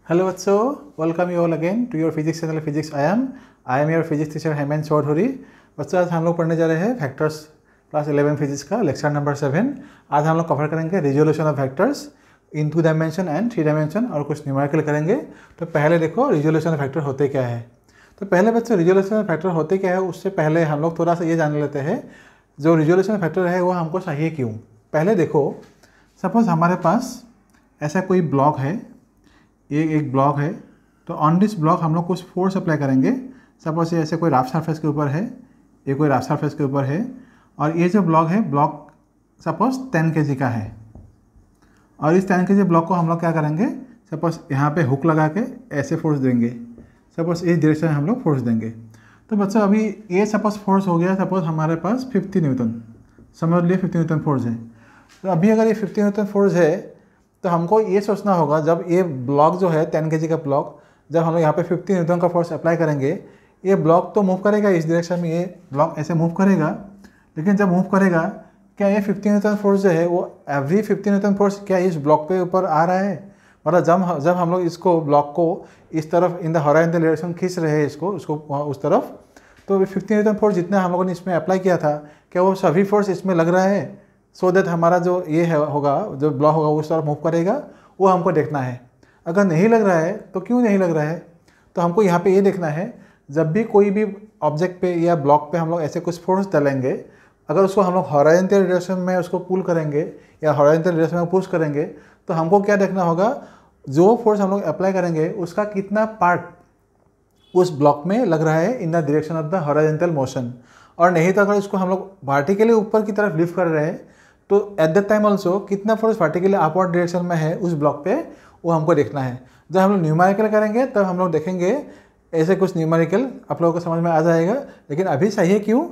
Hello बच्चों, welcome you all again to your physics channel Physics I am your physics teacher Hemant Chaudhary. बच्चों आज हम लोग पढ़ने जा रहे हैं फैक्टर्स क्लास 11 फिजिक्स का लेक्चर नंबर 7। आज हम लोग कवर करेंगे resolution of factors in 2 dimension and 3 dimension और कुछ न्यूमेरिकल करेंगे। तो पहले देखो रिजोल्यूशन ऑफ फैक्टर होते क्या है। तो पहले बच्चों रिजोल्यूशन ऑफ फैक्टर होते क्या है उससे पहले हम लोग थोड़ा सा ये जान लेते हैं जो रिजोल्यूशन ऑफ फैक्टर है वो हमको चाहिए क्यों। पहले देखो सपोज हमारे पास ऐसा कोई ब्लॉक है, ये एक ब्लॉक है, तो ऑन दिस ब्लॉक हम लोग कुछ फोर्स अप्लाई करेंगे। सपोज ये ऐसे कोई रफ सरफेस के ऊपर है, ये कोई रफ सरफेस के ऊपर है और ये जो ब्लॉक है ब्लॉक सपोज 10 kg का है और इस 10 kg ब्लॉक को हम लोग क्या करेंगे, सपोज यहाँ पे हुक लगा के ऐसे फोर्स देंगे। सपोज इस डायरेक्शन में हम लोग फोर्स देंगे। तो बच्चों अभी ये सपोज फोर्स हो गया, सपोज हमारे पास 50 न्यूटन, समझ लिए 50 न्यूटन फोर्स है। तो अभी अगर ये 50 न्यूटन फोर्स है तो हमको ये सोचना होगा जब ये ब्लॉक जो है 10 kg का ब्लॉक, जब हम लोग यहाँ पे 50 न्यूटन का फोर्स अप्लाई करेंगे, ये ब्लॉक तो मूव करेगा इस डायरेक्शन में, ये ब्लॉक ऐसे मूव करेगा। लेकिन जब मूव करेगा क्या ये 50 न्यूटन फोर्स जो है वो एवरी 50 न्यूटन फोर्स क्या इस ब्लॉक पे ऊपर आ रहा है? मतलब जब हम लोग इसको ब्लॉक को इस तरफ इन द हॉरिजॉन्टल डायरेक्शन खींच रहे हैं इसको उस तरफ, तो 50 न्यूटन फोर्स जितना हम लोगों ने इसमें अप्लाई किया था क्या वो सभी फोर्स इसमें लग रहा है? सो दैट हमारा जो ये है होगा, जो ब्लॉक होगा उस तरफ मूव करेगा, वो हमको देखना है। अगर नहीं लग रहा है तो क्यों नहीं लग रहा है? तो हमको यहाँ पे ये देखना है जब भी कोई भी ऑब्जेक्ट पे या ब्लॉक पे हम लोग ऐसे कुछ फोर्स डालेंगे, अगर उसको हम लोग हॉरिजॉन्टल डायरेक्शन में उसको पुल करेंगे या हॉरिजॉन्टल डायरेक्शन में पुश करेंगे, तो हमको क्या देखना होगा, जो फोर्स हम लोग अप्लाई करेंगे उसका कितना पार्ट उस ब्लॉक में लग रहा है in the direction of the horizontal motion. और नहीं तो अगर उसको हम लोग वर्टिकली ऊपर की तरफ लिफ्ट कर रहे हैं तो एट दैट टाइम ऑल्सो कितना फोर्स वर्टिकली अपवर्ड डायरेक्शन में है उस ब्लॉक पे, वो हमको देखना है। जब हम लोग न्यूमेरिकल करेंगे तब हम लोग देखेंगे ऐसे कुछ न्यूमेरिकल आप लोगों को समझ में आ जाएगा। लेकिन अभी चाहिए क्यों,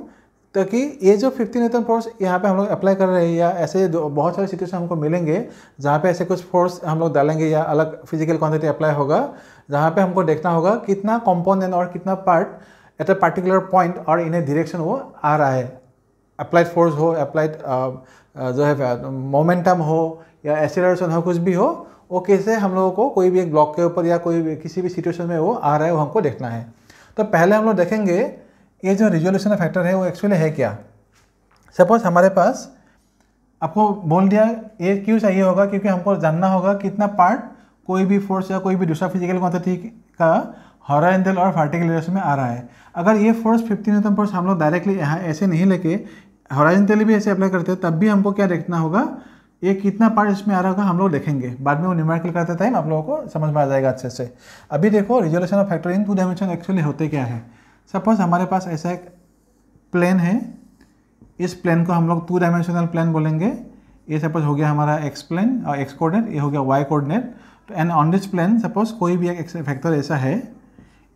ताकि ये जो 50 न्यूटन फोर्स यहाँ पे हम लोग अप्लाई कर रहे हैं या ऐसे बहुत सारे सिचुएशन हमको मिलेंगे जहाँ पे ऐसे कुछ फोर्स हम लोग डालेंगे या अलग फिजिकल क्वांटिटी अप्लाई होगा, जहाँ पे हमको देखना होगा कितना कंपोनेंट और कितना part at a particular point और इन ए डायरेक्शन वो आ रहा है। अप्लाइड फोर्स हो, अप्लाइड जो है मोमेंटम हो या एक्सेलरेशन हो, कुछ भी हो, वो कैसे हम लोगों को कोई भी एक ब्लॉक के ऊपर या कोई भी किसी भी सिचुएशन में वो आ रहा है वो हमको देखना है। तो पहले हम लोग देखेंगे ये जो रिजोल्यूशन ऑफ फैक्टर है वो एक्चुअली है क्या। सपोज हमारे पास आपको बोल दिया ये क्यों चाहिए होगा, क्योंकि हमको जानना होगा कितना पार्ट कोई भी फोर्स या कोई भी दूसरा फिजिकल क्वांटिटी का हॉरिजॉन्टल और वर्टिकल डायरेक्शन में आ रहा है। अगर ये फोर्स 50 न्यूटन फोर्स हम लोग डायरेक्टली यहाँ ऐसे नहीं लेके हॉरिजॉन्टली भी ऐसे अप्लाई करते हैं, तब भी हमको क्या देखना होगा, ये कितना पार्ट इसमें आ रहा होगा हम लोग देखेंगे। बाद में वो न्यूमेरिकल करते टाइम आप लोगों को समझ में आ जाएगा अच्छे से। अभी देखो resolution of factor in 2 dimension actually होते क्या है। सपोज हमारे पास ऐसा एक प्लेन है, इस प्लेन को हम लोग 2 डायमेंशनल प्लेन बोलेंगे। ये सपोज हो गया हमारा एक्स प्लेन और एक्स कोऑर्डिनेट, ये हो गया वाई कोऑर्डिनेट। तो and on this plane suppose कोई भी एक फैक्टर ऐसा है,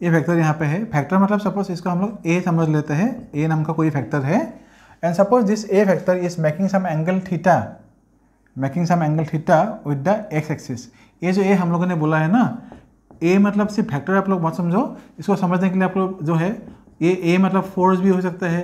ये फैक्टर यहाँ पे है। फैक्टर मतलब सपोज इसको हम लोग ए समझ लेते हैं, ए नाम का कोई फैक्टर है। And suppose this A factor is making some angle theta with the X axis. ये जो ए हम लोगों ने बोला है ना, ए मतलब सिर्फ फैक्टर आप लोग मत समझो, इसको समझने के लिए आप लोग जो है ये ए मतलब फोर्स भी हो सकता है,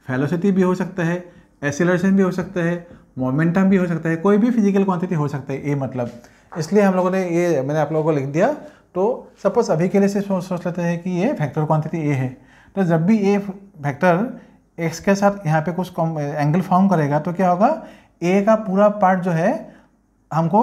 वेलोसिटी भी हो सकता है, एक्सेलरेशन भी हो सकता है, मोमेंटम भी हो सकता है, कोई भी फिजिकल क्वांटिटी हो सकता है ए मतलब। इसलिए हम लोगों ने ये मैंने आप लोगों को लिख दिया। तो सपोज अभी के लिए से सोच लेते हैं कि ये फैक्टर क्वांटिटी ए है। तो जब भी ये फैक्टर एक्स के साथ यहाँ पे कुछ एंगल फॉर्म करेगा तो क्या होगा, ए का पूरा पार्ट जो है हमको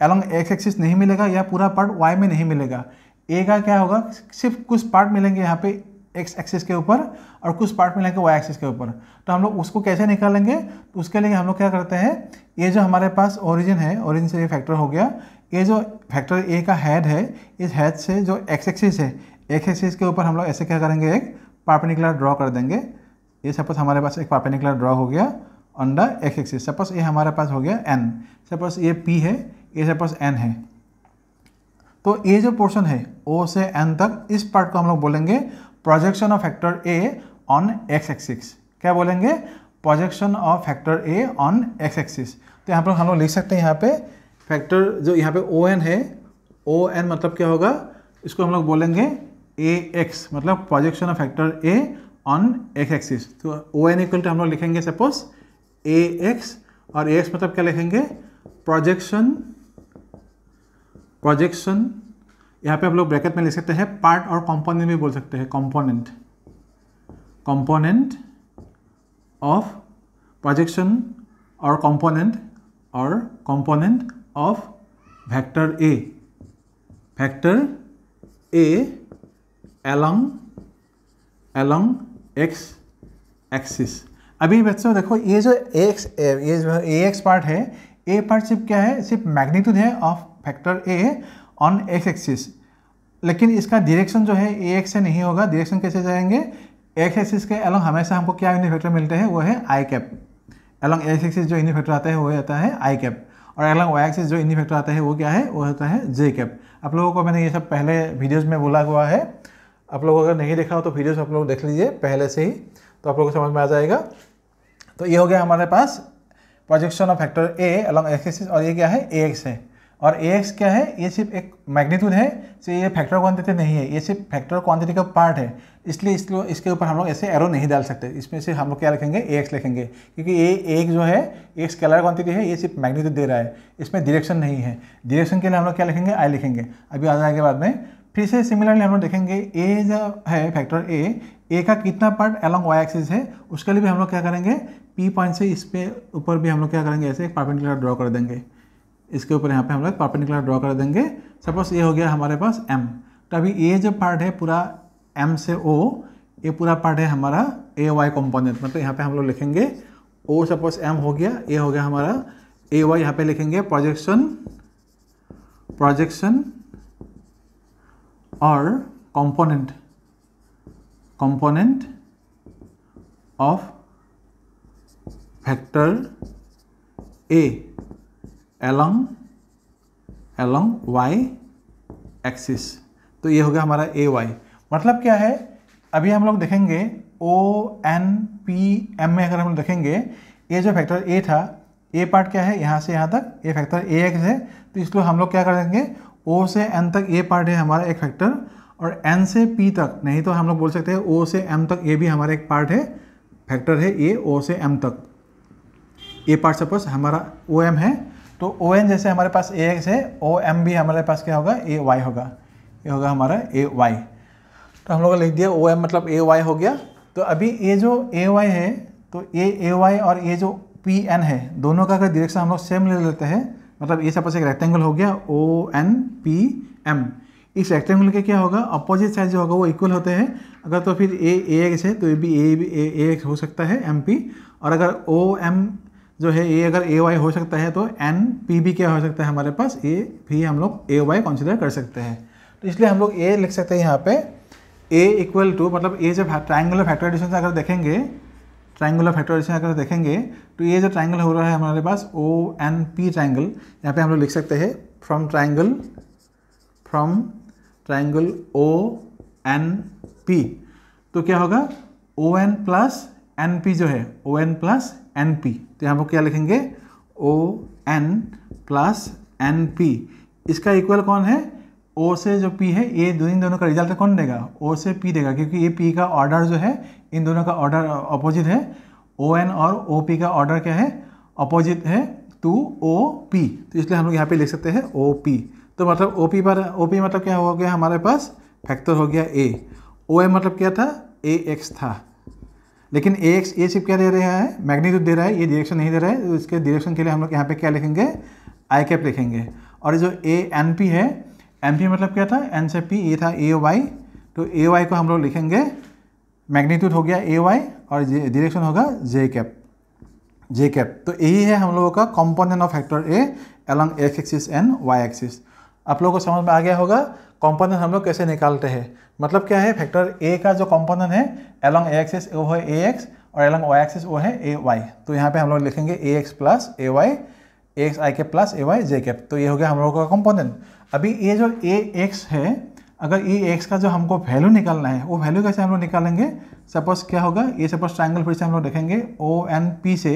अलॉन्ग एक्स एक्सिस नहीं मिलेगा या पूरा पार्ट वाई में नहीं मिलेगा। ए का क्या होगा, सिर्फ कुछ पार्ट मिलेंगे यहाँ पे एक्स एक्सिस के ऊपर और कुछ पार्ट मिलेंगे वाई एक्सिस के ऊपर। तो हम लोग उसको कैसे निकालेंगे, तो उसके लिए हम लोग क्या करते हैं, ये जो हमारे पास ओरिजिन है, ओरिजिन से ये फैक्टर हो गया, ये जो फैक्टर ए का हेड है, इस हेड से जो एक्स एक्सिस है, एक्स एक्सिस के ऊपर हम लोग ऐसे क्या करेंगे, एक परपेंडिकुलर ड्रॉ कर देंगे। ये सपोज हमारे पास एक परपेंडिकुलर ड्रॉ हो गया on the X axis. Suppose ये हमारे पास हो गया एन, सपोज ये पी है, ये सपोज एन है। तो ये जो पोर्शन है ओ से एन तक, इस पार्ट को हम लोग बोलेंगे projection of factor A on x axis. क्या बोलेंगे, projection of factor A on x axis. तो यहाँ पर हम लोग लिख सकते हैं, यहाँ पे फैक्टर जो यहाँ पे ओ एन है, ओ एन मतलब क्या होगा, इसको हम लोग बोलेंगे ए एक्स, मतलब projection of factor A on x axis. तो ओ एन इक्वल टू हम लोग लिखेंगे सपोज ए एक्स, और ए एक्स मतलब क्या लिखेंगे, प्रोजेक्शन यहाँ पे आप लोग ब्रैकेट में लिख सकते हैं पार्ट और कंपोनेंट भी बोल सकते हैं, कंपोनेंट ऑफ प्रोजेक्शन और component of vector A along x axis. अभी बच्चों देखो ये जो ax पार्ट है, ए पार्ट सिर्फ क्या है, सिर्फ मैग्नीट्यूड है of factor A on x axis, लेकिन इसका डायरेक्शन जो है ax से नहीं होगा। डायरेक्शन कैसे जाएंगे, x एक्सिस के अलॉन्ग हमेशा हमको क्या यूनिट वेक्टर मिलते हैं, वो है आई कैप। अलॉन्ग x एक्सिस जो यूनिट वेक्टर आता है वो आता है आई कैप, और अलॉन्ग y एक्सिस जो यूनिट वेक्टर आता है वो क्या है, वो होता है j कैप। आप लोगों को मैंने ये सब पहले वीडियोज़ में बोला हुआ है, आप लोग अगर नहीं देखा हो तो वीडियोस आप लोग देख लीजिए पहले से ही, तो आप लोगों को समझ में आ जाएगा। तो ये हो गया हमारे पास projection of factor A along X axis, और ये क्या है, ax है। और ax क्या है, ये सिर्फ एक मैग्नीट्यूड है, तो ये फैक्टर क्वांटिटी नहीं है, ये सिर्फ फैक्टर क्वांटिटी का पार्ट है, इसलिए इसके ऊपर हम लोग ऐसे एरो नहीं डाल सकते। इसमें से हम लोग क्या लिखेंगे, ax लिखेंगे, क्योंकि ये एक जो है एक स्केलर क्वांटिटी है, ये सिर्फ मैग्नीट्यूड दे रहा है, इसमें डायरेक्शन नहीं है। डायरेक्शन के लिए हम लोग क्या लिखेंगे, आई लिखेंगे, अभी आ जाएगा बाद में। फिर से सिमिलरली हम लोग देखेंगे ए जो है फैक्टर ए का कितना पार्ट अलॉन्ग वाई एक्सिस है, उसके लिए भी हम लोग क्या करेंगे, पी पॉइंट से इस पे ऊपर भी हम लोग क्या करेंगे, ऐसे एक परपेंडिकुलर ड्रॉ कर देंगे, इसके ऊपर यहाँ पे हम लोग परपेंडिकुलर ड्रॉ कर देंगे। सपोज ये हो गया हमारे पास एम, तो अभी ये जो पार्ट है पूरा एम से ओ, ये पूरा पार्ट है हमारा ए वाई कॉम्पोनेंट, मतलब यहाँ पे हम लोग लिखेंगे ओ, सपोज एम हो गया, ए हो गया हमारा ए वाई, यहाँ पे लिखेंगे प्रोजेक्शन और component of factor A along y axis. तो ये हो गया हमारा ए वाई। मतलब क्या है, अभी हम लोग देखेंगे ओ एन पी एम में अगर हम देखेंगे, ये जो फैक्टर ए था, ए पार्ट क्या है, यहाँ से यहाँ तक ये फैक्टर ए एक्स है, तो इसलिए हम लोग क्या कर देंगे, ओ से एन तक ये पार्ट है हमारा एक फैक्टर, और एन से पी तक, नहीं तो हम लोग बोल सकते हैं ओ से एम तक ये भी हमारा एक पार्ट है, फैक्टर है ये ओ से एम तक। ये पार्ट सपोज हमारा ओ एम है, तो ओ एन जैसे हमारे पास ए एक्स है, ओ एम भी हमारे पास क्या होगा, ए वाई होगा, ये होगा हमारा ए वाई। तो हम लोग लिख दिया ओ एम मतलब ए वाई हो गया। तो अभी ये जो ए वाई है, तो ये ए वाई और ये जो पी एन है, दोनों का अगर डायरेक्शन हम लोग सेम ले लेते हैं, मतलब ये सपोज एक रेक्टेंगल हो गया ओ एन पी एम, इस रेक्टेंगल के क्या होगा, अपोजिट साइड जो होगा वो इक्वल होते हैं। अगर तो फिर ए एक्स है तो ये भी ए एक्स हो सकता है एम पी, और अगर ओ एम जो है ये अगर ए वाई हो सकता है, तो एन पी भी क्या हो सकता है हमारे पास, ए भी हम लोग ए वाई कंसिडर कर सकते हैं। तो इसलिए हम लोग ए लिख सकते हैं यहाँ पे ए इक्वल टू, मतलब ये जो ट्राइंगुलर फैक्टराइजेशन अगर देखेंगे, ट्राइंगुलर फैक्टराइजेशन अगर देखेंगे, तो ये जो ट्राइंगल हो रहा है हमारे पास ओ एन पी ट्राइंगल, यहाँ पे हम लोग लिख सकते हैं from triangle O N P, तो क्या होगा O N plus N P जो है, O N plus N P, तो यहाँ पर क्या लिखेंगे O N plus N P, इसका इक्वल कौन है, ओ से जो पी है, ये दोनों का रिजल्ट कौन देगा, ओ से पी देगा, क्योंकि ये पी का ऑर्डर जो है, इन दोनों का ऑर्डर अपोजिट है, ओ एन और ओ पी का ऑर्डर क्या है, अपोजिट है टू ओ पी, तो इसलिए हम लोग यहाँ पे लिख सकते हैं ओ पी। तो मतलब ओ पी मतलब क्या हो गया हमारे पास, फैक्टर हो गया ए, ओ एम मतलब क्या था, ए एक्स था, लेकिन ए एक्स ये सिर्फ क्या दे रहा है, मैग्नीट्यूड दे रहा है, ये डायरेक्शन नहीं दे रहा है, तो इसके डायरेक्शन के लिए हम लोग यहाँ पे क्या लिखेंगे, आई कैप लिखेंगे। और जो ए एन पी है, एन पी मतलब क्या था, एन से पी, ये था ए वाई, तो ए वाई को हम लोग लिखेंगे, मैग्नीट्यूड हो गया ए वाई और डायरेक्शन होगा जे कैप। तो यही है हम लोगों का component of factor A along X axis and Y axis. आप लोगों को समझ में आ गया होगा कंपोनेंट हम लोग कैसे निकालते हैं। मतलब क्या है, फैक्टर ए का जो कंपोनेंट है अलॉन्ग ए एक्सिस वो है ए एक्स, और अलॉन्ग वाई एक्सिस वो है ए वाई। तो यहाँ पे हम लोग लिखेंगे A x plus A Y, A x I cap plus A Y J cap. तो ये हो गया हम लोगों का कंपोनेंट। अभी ये जो ए एक्स है, अगर ए एक्स का जो हमको वैल्यू निकालना है, वो वैल्यू कैसे हम लोग निकालेंगे, सपोज क्या होगा, ये सपोज ट्राइंगल फिर से हम लोग देखेंगे ओ एन पी से,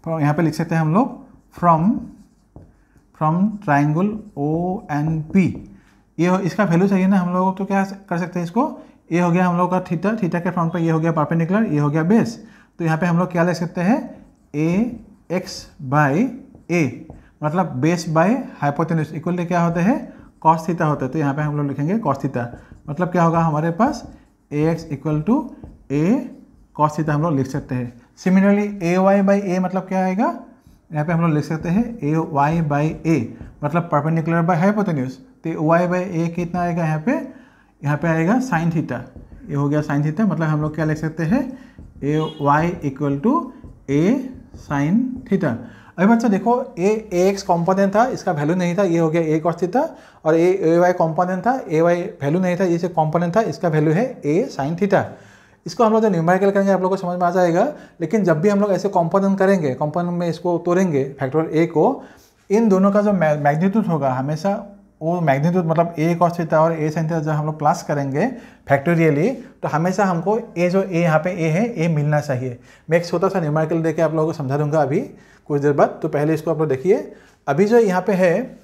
यहाँ पे लिख सकते हैं हम लोग from triangle O N P, ये इसका वैल्यू चाहिए ना हम लोग, तो क्या कर सकते हैं इसको, ये हो गया हम लोग का थीटा के फ्रंट पर ये हो गया परपेंडिकुलर, ये हो गया बेस। तो यहाँ पे हम लोग क्या ले सकते हैं, ए एक्स बाई ए, मतलब base by hypotenuse equal to क्या होते हैं, कॉस थीटा होता है, तो यहाँ पे हम लोग लिखेंगे कॉस थीटा। मतलब क्या होगा हमारे पास ax equal to a cos theta हम लोग लिख सकते हैं। सिमिलरली ay बाई a मतलब क्या आएगा, यहाँ पे हम लोग लिख सकते हैं ay बाई a मतलब परपेंडिकुलर बाई हाइपोटेन्यूज। तो y बाई a कितना आएगा यहाँ पे आएगा साइन थीटा। ये हो गया साइन थीटा, मतलब हम लोग क्या लिख सकते हैं ay equal to a sine theta. अभी बच्चा देखो ax कॉम्पोनेंट था, इसका वैल्यू नहीं था, ये हो गया a cos थीटा, और ay कॉम्पोनेंट था, ay वैल्यू नहीं था, ये कॉम्पोनेंट था, इसका वैल्यू है a साइन थीटा। इसको हम लोग जब न्यूमेरिकल करेंगे आप लोगों को समझ में आ जाएगा। लेकिन जब भी हम लोग ऐसे कॉम्पोनेंट करेंगे, कॉम्पोनेंट में इसको तोड़ेंगे फैक्टर a को, इन दोनों का जो मैग्नीट्यूड होगा हमेशा वो मैग्नीट्यूड मतलब a cos थीटा और a sin थीटा जब हम लोग प्लस करेंगे फैक्टोरियली, तो हमेशा हमको a जो a यहाँ पे a है a मिलना चाहिए। मैं एक छोटा सा न्यूमेरिकल देके आप लोगों को समझा दूंगा अभी कुछ देर बाद। तो पहले इसको आप लोग देखिए, अभी जो यहाँ पे है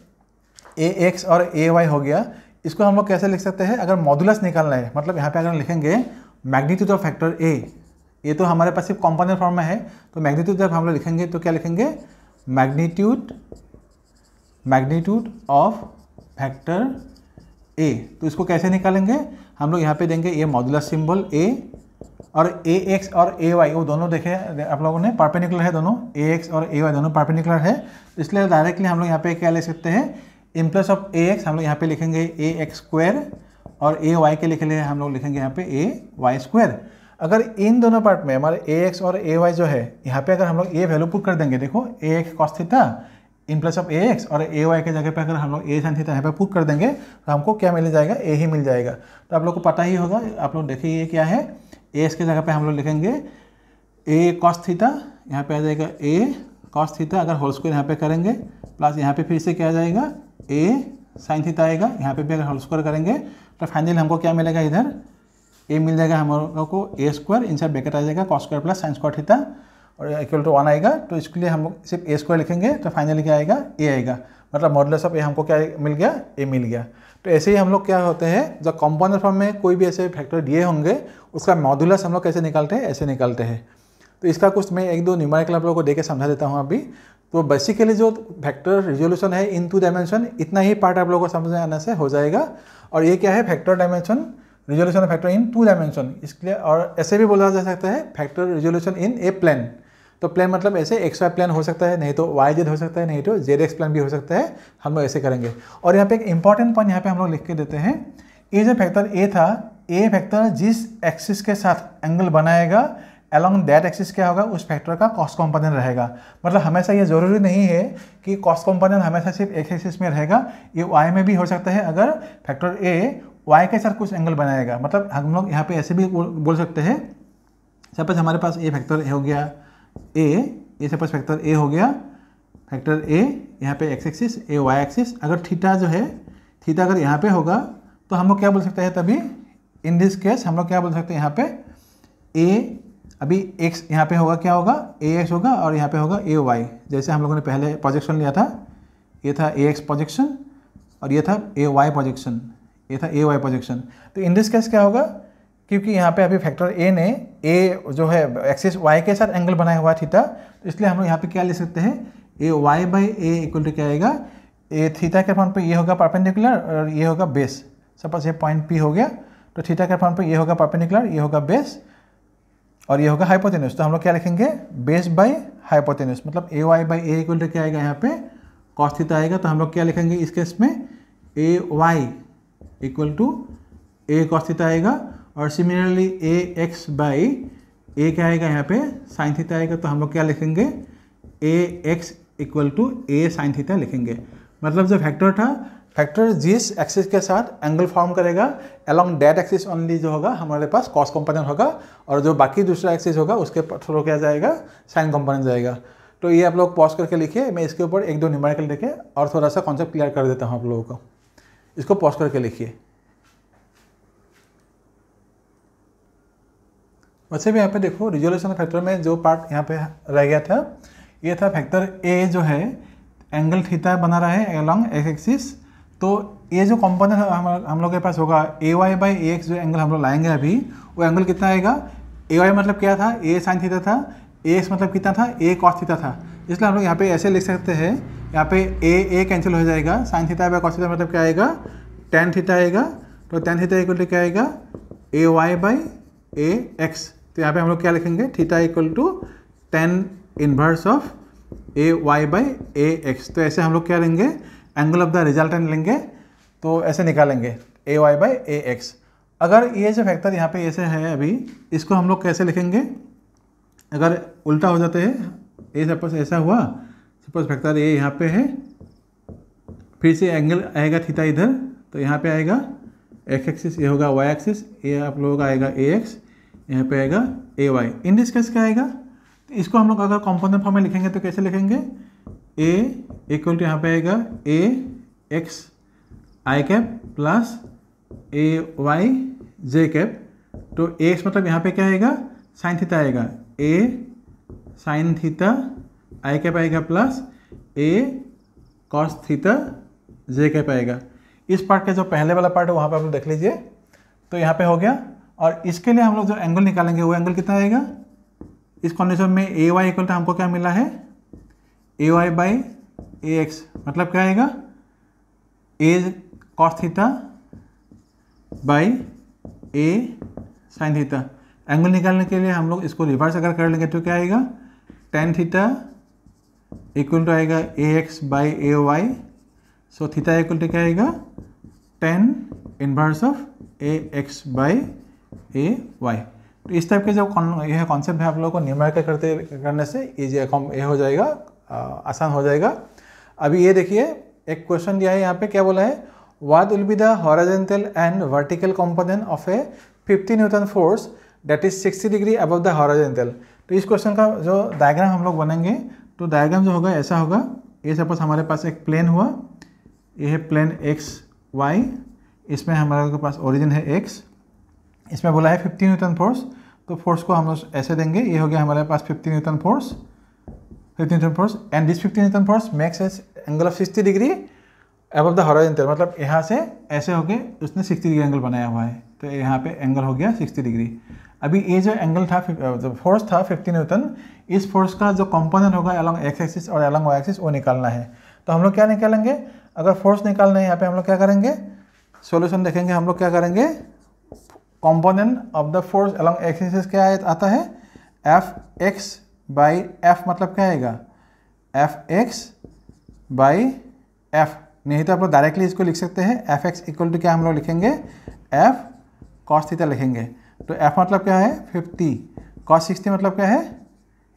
ax और ay हो गया, इसको हम लोग कैसे लिख सकते हैं, अगर मॉडुलस निकालना है, मतलब यहाँ पे अगर लिखेंगे मैग्नीट्यूड ऑफ फैक्टर a, ये तो हमारे पास सिर्फ कॉम्पोनेंट फॉर्म में है, तो मैग्नीट्यूड जब हम लोग लिखेंगे तो क्या लिखेंगे मैग्नीट्यूड ऑफ फैक्टर a। तो इसको कैसे निकालेंगे, हम लोग यहाँ पे देंगे ये मॉडुलस सिंबल a, और ax और ay वो दोनों देखे आप लोगों ने परपेंडिकुलर है, दोनों ax और ay दोनों परपेंडिकुलर है, इसलिए डायरेक्टली हम लोग यहाँ पे क्या ले सकते हैं, इन प्लस ऑफ ax हम लोग यहाँ पे लिखेंगे ax स्क्वायर, और ay के लिखे हम लोग लिखेंगे यहाँ पे ay स्क्वायर। अगर इन दोनों पार्ट में हमारे ax और ay जो है, यहाँ पे अगर हम लोग ये वैल्यू पुट कर देंगे, देखो ax cos theta in plus of ax, और ay के जगह पे अगर हम लोग a sin थीटा यहाँ पे पुट कर देंगे तो हमको क्या मिल जाएगा, a ही मिल जाएगा। तो आप लोग को पता ही होगा, आप लोग देखिए ये क्या है, ax के जगह पे हम लोग लिखेंगे a cos थीटा, यहाँ पे आ जाएगा a cos थीटा, अगर होल स्क्वायर यहाँ पे करेंगे, प्लस यहाँ पे फिर से क्या आ जाएगा a sin थीटा आएगा, यहाँ पे भी अगर होल स्क्वायर करेंगे तो फाइनली हमको क्या मिलेगा, इधर a मिल जाएगा हम लोगों को a स्क्वायर, इनसे ब्रैकेट आ जाएगा cos square plus sine square theta, और इक्वल टू 1 आएगा। तो इसके लिए हम लोग सिर्फ a स्क्वायर लिखेंगे तो फाइनली क्या आएगा a आएगा, मतलब मॉडुलस ऑफ a हमको क्या मिल गया, a मिल गया। तो ऐसे ही हम लोग क्या होते हैं, जब कॉम्पोनेंट फॉर्म में कोई भी ऐसे फैक्टर दिए होंगे उसका मॉडुलस हम लोग कैसे निकालते हैं, ऐसे निकालते हैं। तो इसका कुछ मैं एक दो न्यूमेरिकल आप लोगों को देके समझा देता हूँ अभी। तो बेसिकली जो फैक्टर रिजोल्यूशन है इन 2 डायमेंशन, इतना ही पार्ट आप लोगों को समझ में आने से हो जाएगा। और ये क्या है, factor dimension resolution factor in 2 dimension, इसलिए और ऐसे भी बोला जा सकता है factor resolution in a plane. तो प्लेन मतलब ऐसे XY प्लेन हो सकता है, नहीं तो YZ हो सकता है, नहीं तो ZX प्लेन भी हो सकता है, हम लोग ऐसे करेंगे। और यहाँ पे एक इंपॉर्टेंट पॉइंट यहाँ पे हम लोग लिख के देते हैं, ये जो फैक्टर A था, A फैक्टर जिस एक्सिस के साथ एंगल बनाएगा अलॉन्ग दैट एक्सिस क्या होगा, उस फैक्टर का कॉस कंपोनेंट रहेगा। मतलब हमेशा ये ज़रूरी नहीं है कि कॉस कंपोनेंट हमेशा सिर्फ एक एक्सिस में रहेगा, ये Y में भी हो सकता है। अगर फैक्टर A Y के साथ कुछ एंगल बनाएगा, मतलब हम लोग यहाँ पे ऐसे भी बोल सकते हैं, सपोज हमारे पास ये फैक्टर हो गया A, ये सपोज फैक्टर A हो गया, फैक्टर A यहाँ पे x axis, A y axis, अगर थीटा जो है, थीटा अगर यहाँ पे होगा तो हम लोग क्या बोल सकते हैं, तभी इन दिस केस हम लोग क्या बोल सकते हैं, यहाँ पे A अभी x यहाँ पे होगा, क्या होगा ax होगा, और यहाँ पे होगा ay। जैसे हम लोगों ने पहले प्रोजेक्शन लिया था, ये था ax प्रोजेक्शन और ये था ay प्रोजेक्शन, ये था ay प्रोजेक्शन। तो इन दिस केस क्या होगा, क्योंकि यहाँ पे अभी फैक्टर a ने a जो है एक्सिस y के साथ एंगल बनाया हुआ थीटा, तो इसलिए हम लोग यहाँ पे क्या ले सकते हैं, A Y by A equal to क्या आएगा, ए थीटा के फॉर्म पे ये होगा परपेंडिकुलर और ये होगा बेस। सपोज ये पॉइंट P हो गया, तो थीटा के फॉर्म पे ये होगा परपेंडिकुलर, ये होगा बेस और ये होगा हाइपोटेन्यूस। तो हम लोग क्या लिखेंगे, बेस बाई हाइपोटेन्यूस, मतलब A Y by A equal to क्या आएगा, यहाँ पे कॉस थीटा आएगा। तो हम लोग क्या लिखेंगे इस केस में, A Y equal to A cos theta आएगा, और similarly A X by A क्या आएगा, यहाँ पे साइन थीटा आएगा। तो हम लोग क्या लिखेंगे, A X equal to A sine theta लिखेंगे। मतलब जो फैक्टर था, फैक्टर जिस एक्सिस के साथ एंगल फॉर्म करेगा अलॉन्ग दैट एक्सिस ओनली जो होगा हमारे पास कॉस कंपोनेंट होगा, और जो बाकी दूसरा एक्सिस होगा उसके थ्रू क्या जाएगा, साइन कंपोनेंट जाएगा। तो ये आप लोग पॉज करके लिखिए, मैं इसके ऊपर एक दो न्यूमेरिकल देके और थोड़ा सा कॉन्सेप्ट क्लियर कर देता हूँ आप लोगों को। इसको पॉज करके लिखिए। वैसे भी यहाँ पे देखो रिजोल्यूशन फैक्टर में जो पार्ट यहाँ पे रह गया था, ये था फैक्टर ए जो है एंगल थीटा बना रहा है अलॉन्ग एक्स एक्सिस। तो ये जो कंपोनेंट हम लोग के पास होगा ए वाई बाई ए एक्स, जो एंगल हम लोग लाएंगे अभी, वो एंगल कितना आएगा, ए वाई मतलब क्या था, ए साइन थीटा था, ए एक्स मतलब कितना था, ए कॉस थीटा था। इसलिए हम लोग यहाँ पे ऐसे लिख सकते हैं, यहाँ पे ए कैंसिल हो जाएगा, sine theta by cos theta मतलब क्या आएगा, टेन थीटा आएगा। तो टेन थीटा इक्वल टू क्या आएगा, A Y by A X. तो यहाँ पे हम लोग क्या लिखेंगे, theta equal to tan inverse of A Y by A X. तो ऐसे हम लोग क्या लेंगे, एंगल ऑफ द रिजल्टेंट लेंगे, तो ऐसे निकालेंगे ए वाई बाई ए एक्स। अगर ये जो फैक्टर यहाँ पे ऐसे है अभी, इसको हम लोग कैसे लिखेंगे, अगर उल्टा हो जाते हैं, ए सपोज ऐसा हुआ, सपोज फैक्टर ए यहाँ पे है, फिर से एंगल आएगा थीटा इधर, तो यहाँ पे आएगा एक्स एक्सिस, ये होगा वाई एक्सिस, ये आप लोगों का आएगा ए एक्स, यहाँ पे आएगा A Y. In this case क्या आएगा, तो इसको हम लोग अगर कॉम्पोनेंट फॉर्म में लिखेंगे तो कैसे लिखेंगे, ए इक्वल टू यहाँ पे आएगा A x I cap plus A Y J cap. तो ए एक्स मतलब यहाँ पे क्या आएगा, साइन थीटा आएगा, ए साइन थीटा आई कैप आएगा प्लस ए कॉस थीटा जे कैप आएगा। इस पार्ट का जो पहले वाला पार्ट है वहाँ पे आप लोग देख लीजिए, तो यहाँ पे हो गया। और इसके लिए हम लोग जो एंगल निकालेंगे वो एंगल कितना आएगा, इस कंडीशन में ए वाई इक्वल टू हमको क्या मिला है, A Y by A X, मतलब क्या आएगा, A cos theta by A sine theta. Angle निकालने के लिए हम लोग इसको रिवर्स अगर कर लेंगे तो क्या आएगा, टेन थीटा इक्वल टू आएगा A X by A Y. So theta equal to क्या आएगा, tan inverse of A X by A Y. तो इस टाइप के जो यह कॉन्सेप्ट है आप लोगों को न्यूमेरिकल करने से ये हो जाएगा, आसान हो जाएगा। अभी ये देखिए एक क्वेश्चन दिया है यहाँ पे, क्या बोला है, what will be the horizontal and vertical component of A 50 Newton force that is 60 degree above the horizontal. तो इस क्वेश्चन का जो डायग्राम हम लोग बनेंगे, तो डायग्राम जो होगा ऐसा होगा, ये सपोज हमारे पास एक प्लेन हुआ, ये है प्लेन एक्स वाई, इसमें हमारे पास ओरिजिन है एक्स, इसमें बोला है 50 न्यूटन फोर्स। तो फोर्स को हम लोग ऐसे देंगे, ये हो गया हमारे पास 50 Newton force, 50 Newton force, and this 50 Newton force makes angle of 60 degree above the horizontal, मतलब यहाँ से ऐसे हो गए उसने 60 डिग्री एंगल बनाया हुआ है, तो यहाँ पे एंगल हो गया 60 डिग्री। अभी ये जो एंगल था, जो फोर्स था 50 न्यूटन, इस फोर्स का जो कंपोनेंट होगा अलॉन्ग एक्स एक्सिस और अलॉन्ग वाई एक्सिस वो निकालना है। तो हम लोग क्या निकालेंगे, अगर फोर्स निकालना है यहाँ पे हम लोग क्या करेंगे, सॉल्यूशन देखेंगे, हम लोग क्या करेंगे, component of the force along X axis क्या आता है, एफ एक्स बाई एफ, मतलब क्या आएगा, एफ एक्स बाई एफ। नहीं तो आप लोग डायरेक्टली इसको लिख सकते हैं, एफ एक्स इक्वल टू क्या हम लोग लिखेंगे, एफ कॉस थीटा लिखेंगे। तो एफ मतलब क्या है 50, कॉस 60 मतलब क्या है,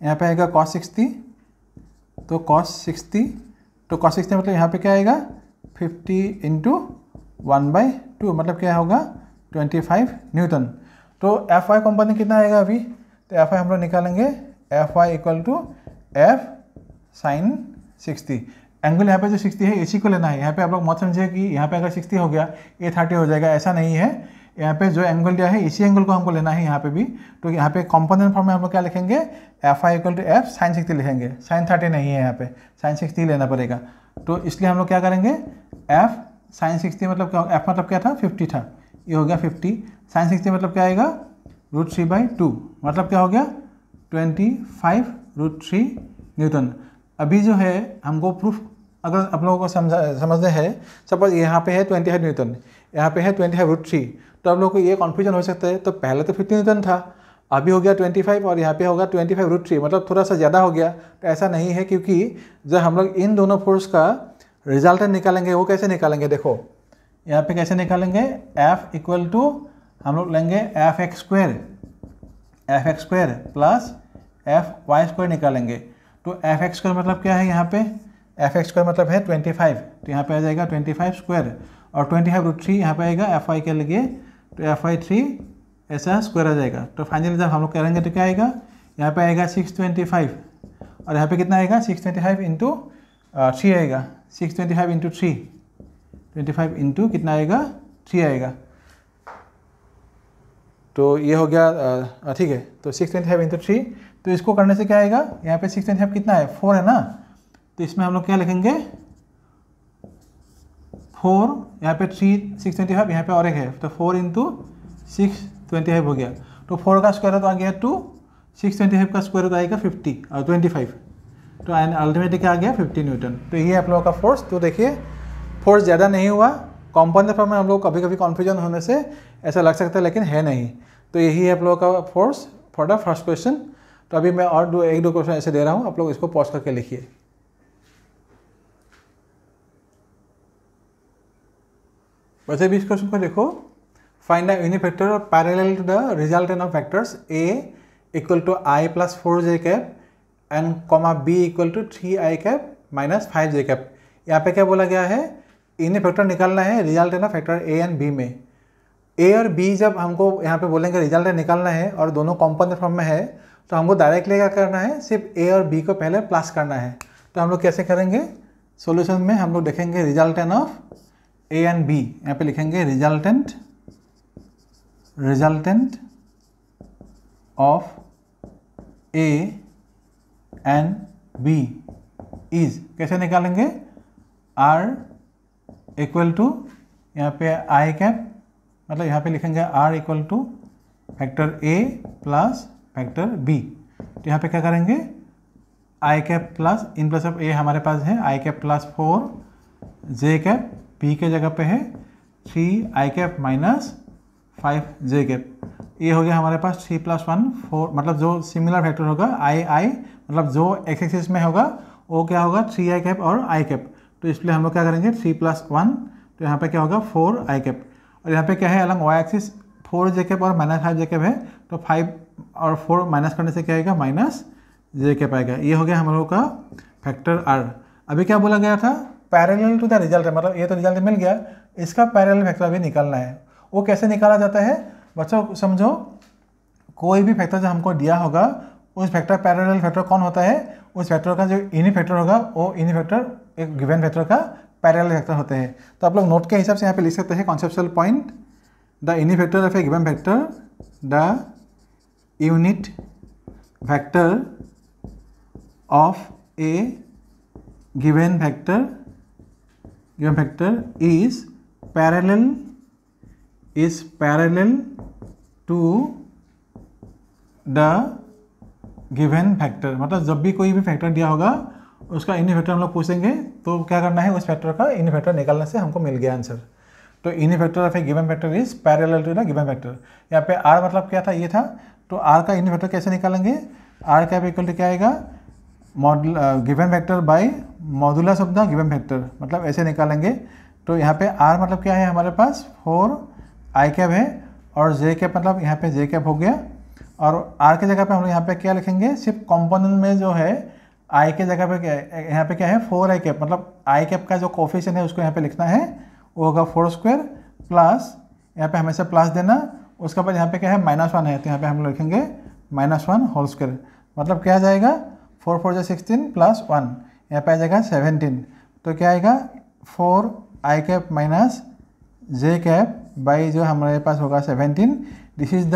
यहाँ पे आएगा कॉस 60, तो कॉस 60, तो कॉस 60 मतलब यहाँ पे क्या आएगा 50 इंटू 1/2, मतलब क्या होगा 25 न्यूटन। तो एफ वाई कंपोनेंट कितना आएगा अभी, तो एफ वाई हम लोग निकालेंगे, F Y equal to F sine 60। Angle यहाँ पे जो 60 है इसी को लेना है, यहाँ पे आप लोग मत समझिए कि यहाँ पे अगर 60 हो गया ये 30 हो जाएगा, ऐसा नहीं है। यहाँ पे जो एंगल दिया है इसी एंगल को हमको लेना है यहाँ पे भी। तो यहाँ पे कंपोनेंट फॉर्म में हम लोग क्या लिखेंगे, F I equal to F sine 60 लिखेंगे, साइन 30 नहीं है यहाँ पे, साइन 60 लेना पड़ेगा। तो इसलिए हम लोग क्या करेंगे, एफ साइन 60 मतलब क्या, एफ मतलब क्या था 50 था, ये हो गया 50, साइन 60 मतलब क्या आएगा √3/2, मतलब क्या हो गया 25√3 न्यूटन। अभी जो है हमको प्रूफ अगर आप लोगों को समझना है, सपोज यहाँ पे है 25 न्यूटन, यहाँ पे है 25√3, तो आप लोगों को ये कन्फ्यूजन हो सकता है, तो पहले तो 50 न्यूटन था, अभी हो गया 25 और यहाँ पे होगा 25√3, मतलब थोड़ा सा ज़्यादा हो गया। तो ऐसा नहीं है, क्योंकि जब हम लोग इन दोनों फोर्स का रिजल्टेंट निकालेंगे वो कैसे निकालेंगे, देखो यहाँ पे कैसे निकालेंगे, एफ इक्वल टू हम लोग लेंगे F X square plus F Y square निकालेंगे। तो एफ एक्स स्क्वायर मतलब क्या है, यहाँ पे एफ एक्स स्क्वायर मतलब है 25, तो यहाँ पे आ जाएगा 25 स्क्वायर, और 25√3 यहाँ पे आएगा एफ वाई के लिए, तो एफ वाई 3 ऐसा स्क्वायर आ जाएगा। तो फाइनली जब हम लोग करेंगे तो क्या आएगा, यहाँ पे आएगा 625, और यहाँ पे कितना आएगा 625 इंटू 3 आएगा, 625 इंटू 3, 25 इंटू कितना आएगा 3 आएगा। तो ये हो गया, ठीक है। तो 625 इंटू 3, तो इसको करने से क्या आएगा, यहाँ पे 625 कितना है 4 है ना, तो इसमें हम लोग क्या लिखेंगे 4, यहाँ पे 3 625, यहाँ पे और एक है, तो 4 इंटू 625 हो गया। तो 4 का स्क्वायर रूट आ गया 2, 625 का स्क्वायर रूट आएगा 50 और 25, तो अल्टीमेटली क्या आ गया 50 न्यूटन। तो ये आप लोगों का फोर्स। तो देखिए फोर्स ज़्यादा नहीं हुआ, कंपाउंड फॉर्म में हम लोग कभी कभी कन्फ्यूजन होने से ऐसा लग सकता है लेकिन है नहीं। तो यही है आप लोगों का force for the first question. तो अभी मैं और एक दो क्वेश्चन ऐसे दे रहा हूँ, आप लोग इसको पॉज करके लिखिए। वैसे भी इस क्वेश्चन को देखो, find the unit vector parallel to the resultant of vectors a equal to i plus 4j cap and comma b equal to 3i cap minus 5j cap. यहाँ पे क्या बोला गया है, यूनिट वेक्टर निकालना है resultant of vector a and b में। a और b जब हमको यहाँ पे बोलेंगे रिजल्टेंट निकालना है और दोनों कॉम्पोनेंट फॉर्म में है, तो हमको डायरेक्टली क्या करना है, सिर्फ a और b को पहले प्लस करना है। तो हम लोग कैसे करेंगे, सॉल्यूशन में हम लोग देखेंगे resultant of a and b, यहाँ पे लिखेंगे resultant of a and b is, कैसे निकालेंगे, r इक्वल टू यहाँ पे i कैप, मतलब यहाँ पे लिखेंगे r equal two factor a plus factor b। तो यहाँ पे क्या करेंगे, i cap plus in plus of a हमारे पास है i cap plus 4j cap, b के जगह पे है 3i cap minus 5j cap. ये हो गया हमारे पास 3 प्लस 1 4, मतलब जो सिमिलर फैक्टर होगा i मतलब जो x एक्सिस में होगा वो क्या होगा 3i कैप और i कैप। तो इसलिए हम लोग क्या करेंगे 3 प्लस 1, तो यहाँ पे क्या होगा 4i कैप, और यहाँ पे क्या है अलग y एक्सिस 4j कैप और माइनस 5j कैप है, तो 5 और 4 माइनस करने से क्या आएगा माइनस j कैप आएगा। ये हो गया हम लोग का फैक्टर r। अभी क्या बोला गया था, पैरेलल टू द रिजल्ट, मतलब ये तो रिजल्ट मिल गया, इसका पैरेलल फैक्टर अभी निकालना है। वो कैसे निकाला जाता है बच्चों, समझो कोई भी फैक्टर जो हमको दिया होगा उस फैक्टर पैरेलल फैक्टर कौन होता है, उस फैक्टर का जो यूनिट फैक्टर होगा वो यूनिट फैक्टर एक गिवन फैक्टर का पैरेलल फैक्टर होते हैं। तो आप लोग नोट के हिसाब से यहाँ पे लिख सकते हैं conceptual point, the unit factor of a given factor, the unit factor of a given factor is parallel to the given factor. मतलब जब भी कोई भी फैक्टर दिया होगा उसका यूनिट फैक्टर हम लोग पूछेंगे, तो क्या करना है, उस फैक्टर का यूनिट फैक्टर निकालने से हमको मिल गया आंसर। तो unit factor of a given factor is parallel to the given factor. यहाँ पे r मतलब क्या था, ये था, तो r का यूनिट फैक्टर कैसे निकालेंगे, r कैप इक्वल टू क्या आएगा, given factor by modulus of the given factor, मतलब ऐसे निकालेंगे। तो यहाँ पे r मतलब क्या है हमारे पास 4i कैप है, और j कैप मतलब यहाँ पे j कैप हो गया, और r के जगह पे हम लोग यहाँ पे क्या लिखेंगे, सिर्फ कंपोनेंट में जो है i के जगह पे क्या है, यहाँ पे क्या है 4i कैप, मतलब i कैप का जो कोफिशिएंट है उसको यहाँ पे लिखना है, वो होगा 4 स्क्वायर प्लस यहाँ पे हमेशा प्लस देना, उसके बाद यहाँ पे क्या है -1 है, तो यहाँ पे हम लोग लिखेंगे -1 होल स्क्वायर, मतलब क्या आ जाएगा 4 4 16 प्लस 1, यहाँ पे आ जाएगा 17। तो क्या आएगा 4i cap minus j cap by जो हमारे पास होगा 17। This is the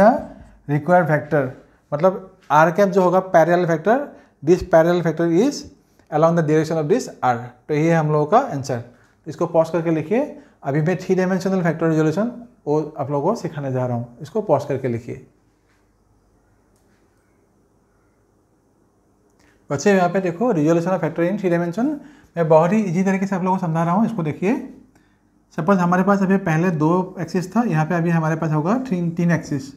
required factor, मतलब r कैप जो होगा parallel factor, this parallel factor is along the direction of this r। तो ये हम लोगों का आंसर। इसको पॉज करके लिखिए। अभी मैं 3 डायमेंशनल फैक्टर रिजोल्यूशन वो आप लोगों को सिखाने जा रहा हूँ, इसको पॉज करके लिखिए। बच्चे यहाँ पे देखो resolution of factor in 3 dimension, मैं बहुत ही इजी तरीके से आप लोगों को समझा रहा हूँ। इसको देखिए, सपोज हमारे पास अभी पहले 2 एक्सिस था, यहाँ पे अभी हमारे पास होगा 3 एक्सिस,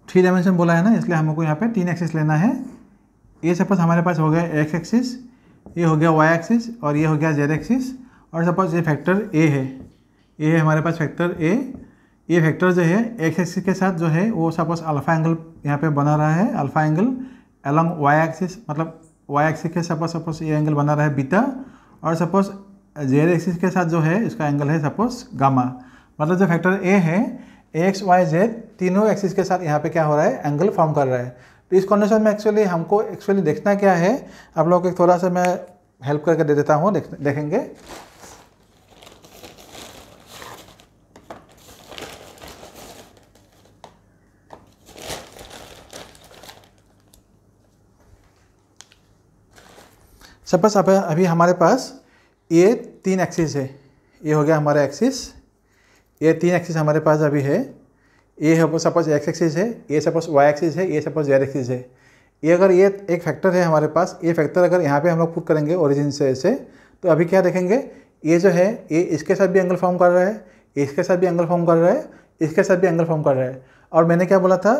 3 डायमेंशन बोला है ना, इसलिए हमको यहाँ पे 3 एक्सिस लेना है। ये सपोज हमारे पास हो गया एक्स एक्सिस, ये हो गया वाई एक्सिस, और ये हो गया जेड एक्सिस, और सपोज ये फैक्टर ए है, ये है हमारे पास फैक्टर ए। ये फैक्टर जो है एक्स एक्सिस के साथ जो है वो सपोज अल्फा एंगल यहाँ पे बना रहा है, alpha angle along Y axis, मतलब वाई एक्सिस के सपोज ये एंगल बना रहा है बीटा, और सपोज जेड एक्सिस के साथ जो है इसका एंगल है सपोज गामा। मतलब जो फैक्टर ए है एक्स वाई जेड तीनों एक्सिस के साथ यहाँ पे क्या हो रहा है, एंगल फॉर्म कर रहा है। तो इस कंडीशन में हमको देखना क्या है, आप लोगों को थोड़ा सा मैं हेल्प करके दे देता हूँ, देखेंगे। सपोज अभी हमारे पास ये 3 एक्सिस है, ये हो गया हमारा एक्सिस, ये 3 एक्सिस हमारे पास अभी है। ये सपोज एक्स एक्सिस है, ये सपोज वाई एक्सिस है, ये सपोज जेड एक्सिस है। ये अगर ये एक फैक्टर है हमारे पास, ये फैक्टर अगर यहाँ पे हम लोग पुट करेंगे ओरिजिन से ऐसे, तो अभी क्या देखेंगे, ये जो है ये इसके साथ भी एंगल फॉर्म कर रहा है, इसके साथ भी एंगल फॉर्म कर रहा है, इसके साथ भी एंगल फॉर्म कर रहा है। और मैंने क्या बोला था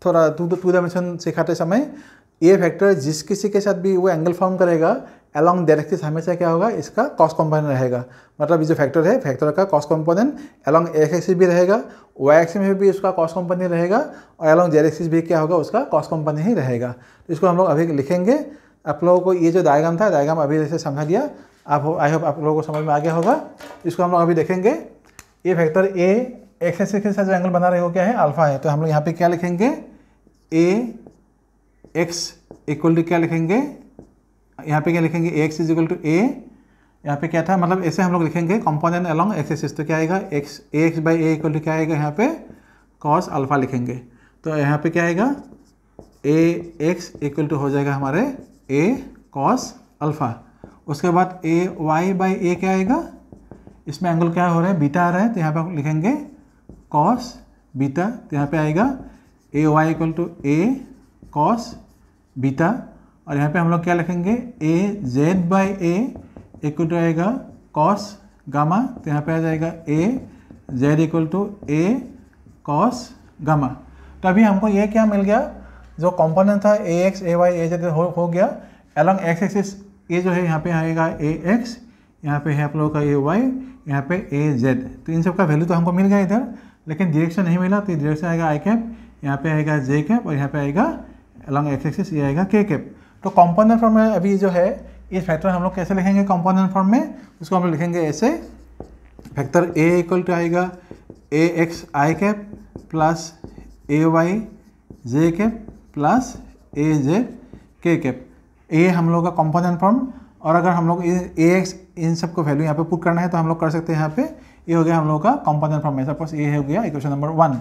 थोड़ा टू डायमेंशन सिखाते समय, ये फैक्टर जिस किसी के साथ भी वो एंगल फॉर्म करेगा अलॉन्ग दैट एक्सिस हमेशा क्या होगा, इसका कॉस कंपोनेंट रहेगा। मतलब ये जो फैक्टर है, फैक्टर का cos component along X axis भी रहेगा, वाई एक्सिस में भी उसका कॉस कंपोनेंट रहेगा, और अलॉन्ग जेड एक्सिस भी क्या होगा, उसका कॉस कंपोनेंट ही रहेगा। तो इसको हम लोग अभी लिखेंगे। आप लोगों को ये जो डायग्राम था, डायग्राम अभी जैसे समझा दिया, आई होप आप लोगों को समझ में आ गया होगा। इसको हम लोग अभी देखेंगे। ये फैक्टर ए एक्स एक्सिस के साथ जो एंगल बना रहे हो क्या है, अल्फा है। तो हम लोग यहाँ पे क्या लिखेंगे, ए एक्स इक्वल टू क्या लिखेंगे, यहाँ पे क्या लिखेंगे, A x is equal to ए, यहाँ पे क्या था, मतलब ऐसे हम लोग लिखेंगे कंपोनेंट अलॉन्ग एक्स एक्सिस। तो क्या आएगा, X A X by A equal to क्या आएगा, यहाँ पे कॉस अल्फा लिखेंगे। तो यहाँ पे क्या आएगा, ए एक्स इक्वल टू हो जाएगा हमारे ए कॉस अल्फा। उसके बाद ए वाई बाई ए क्या आएगा, इसमें एंगल क्या हो रहा है, बीटा आ रहा है, तो यहाँ पे हम लिखेंगे कॉस बीटा। तो यहाँ पे आएगा A Y equal to A cos beta. और यहाँ पे हम लोग क्या लिखेंगे, A Z by A equal to आएगा कॉस गामा। तो यहाँ पे आ जाएगा A Z equal to A cos gamma. तो अभी हमको ये क्या मिल गया, जो कंपोनेंट था ए एक्स ए वाई ए जेड हो गया। अलॉन्ग एक्स एक्सिस ये जो है यहाँ पे आएगा ए एक्स, यहाँ पे है आप लोगों का ए वाई, यहाँ पे ए जेड। तो इन सब का वैल्यू तो हमको मिल गया इधर, लेकिन डायरेक्शन नहीं मिला। तो डायरेक्शन आएगा आई कैप, यहाँ पे आएगा जे कैप, और यहाँ पे आएगा अलॉन्ग एक्स एक्सिस ये आएगा के कैप। तो कंपोनेंट फॉर्म में अभी जो है इस फैक्टर हम लोग कैसे लिखेंगे कंपोनेंट फॉर्म में, उसको हम लोग लिखेंगे ऐसे। फैक्टर ए इक्वल टू आएगा A x I cap plus A Y J cap plus A Z के कैप। ये हम लोग का कंपोनेंट फॉर्म। और अगर हम लोग ए एक्स इन सब को वैल्यू यहाँ पे पुट करना है तो हम लोग कर सकते हैं। यहाँ पे ये हो गया हम लोग का कंपोनेंट फॉर्म में। सपोज ये हो गया इक्वेशन नंबर 1।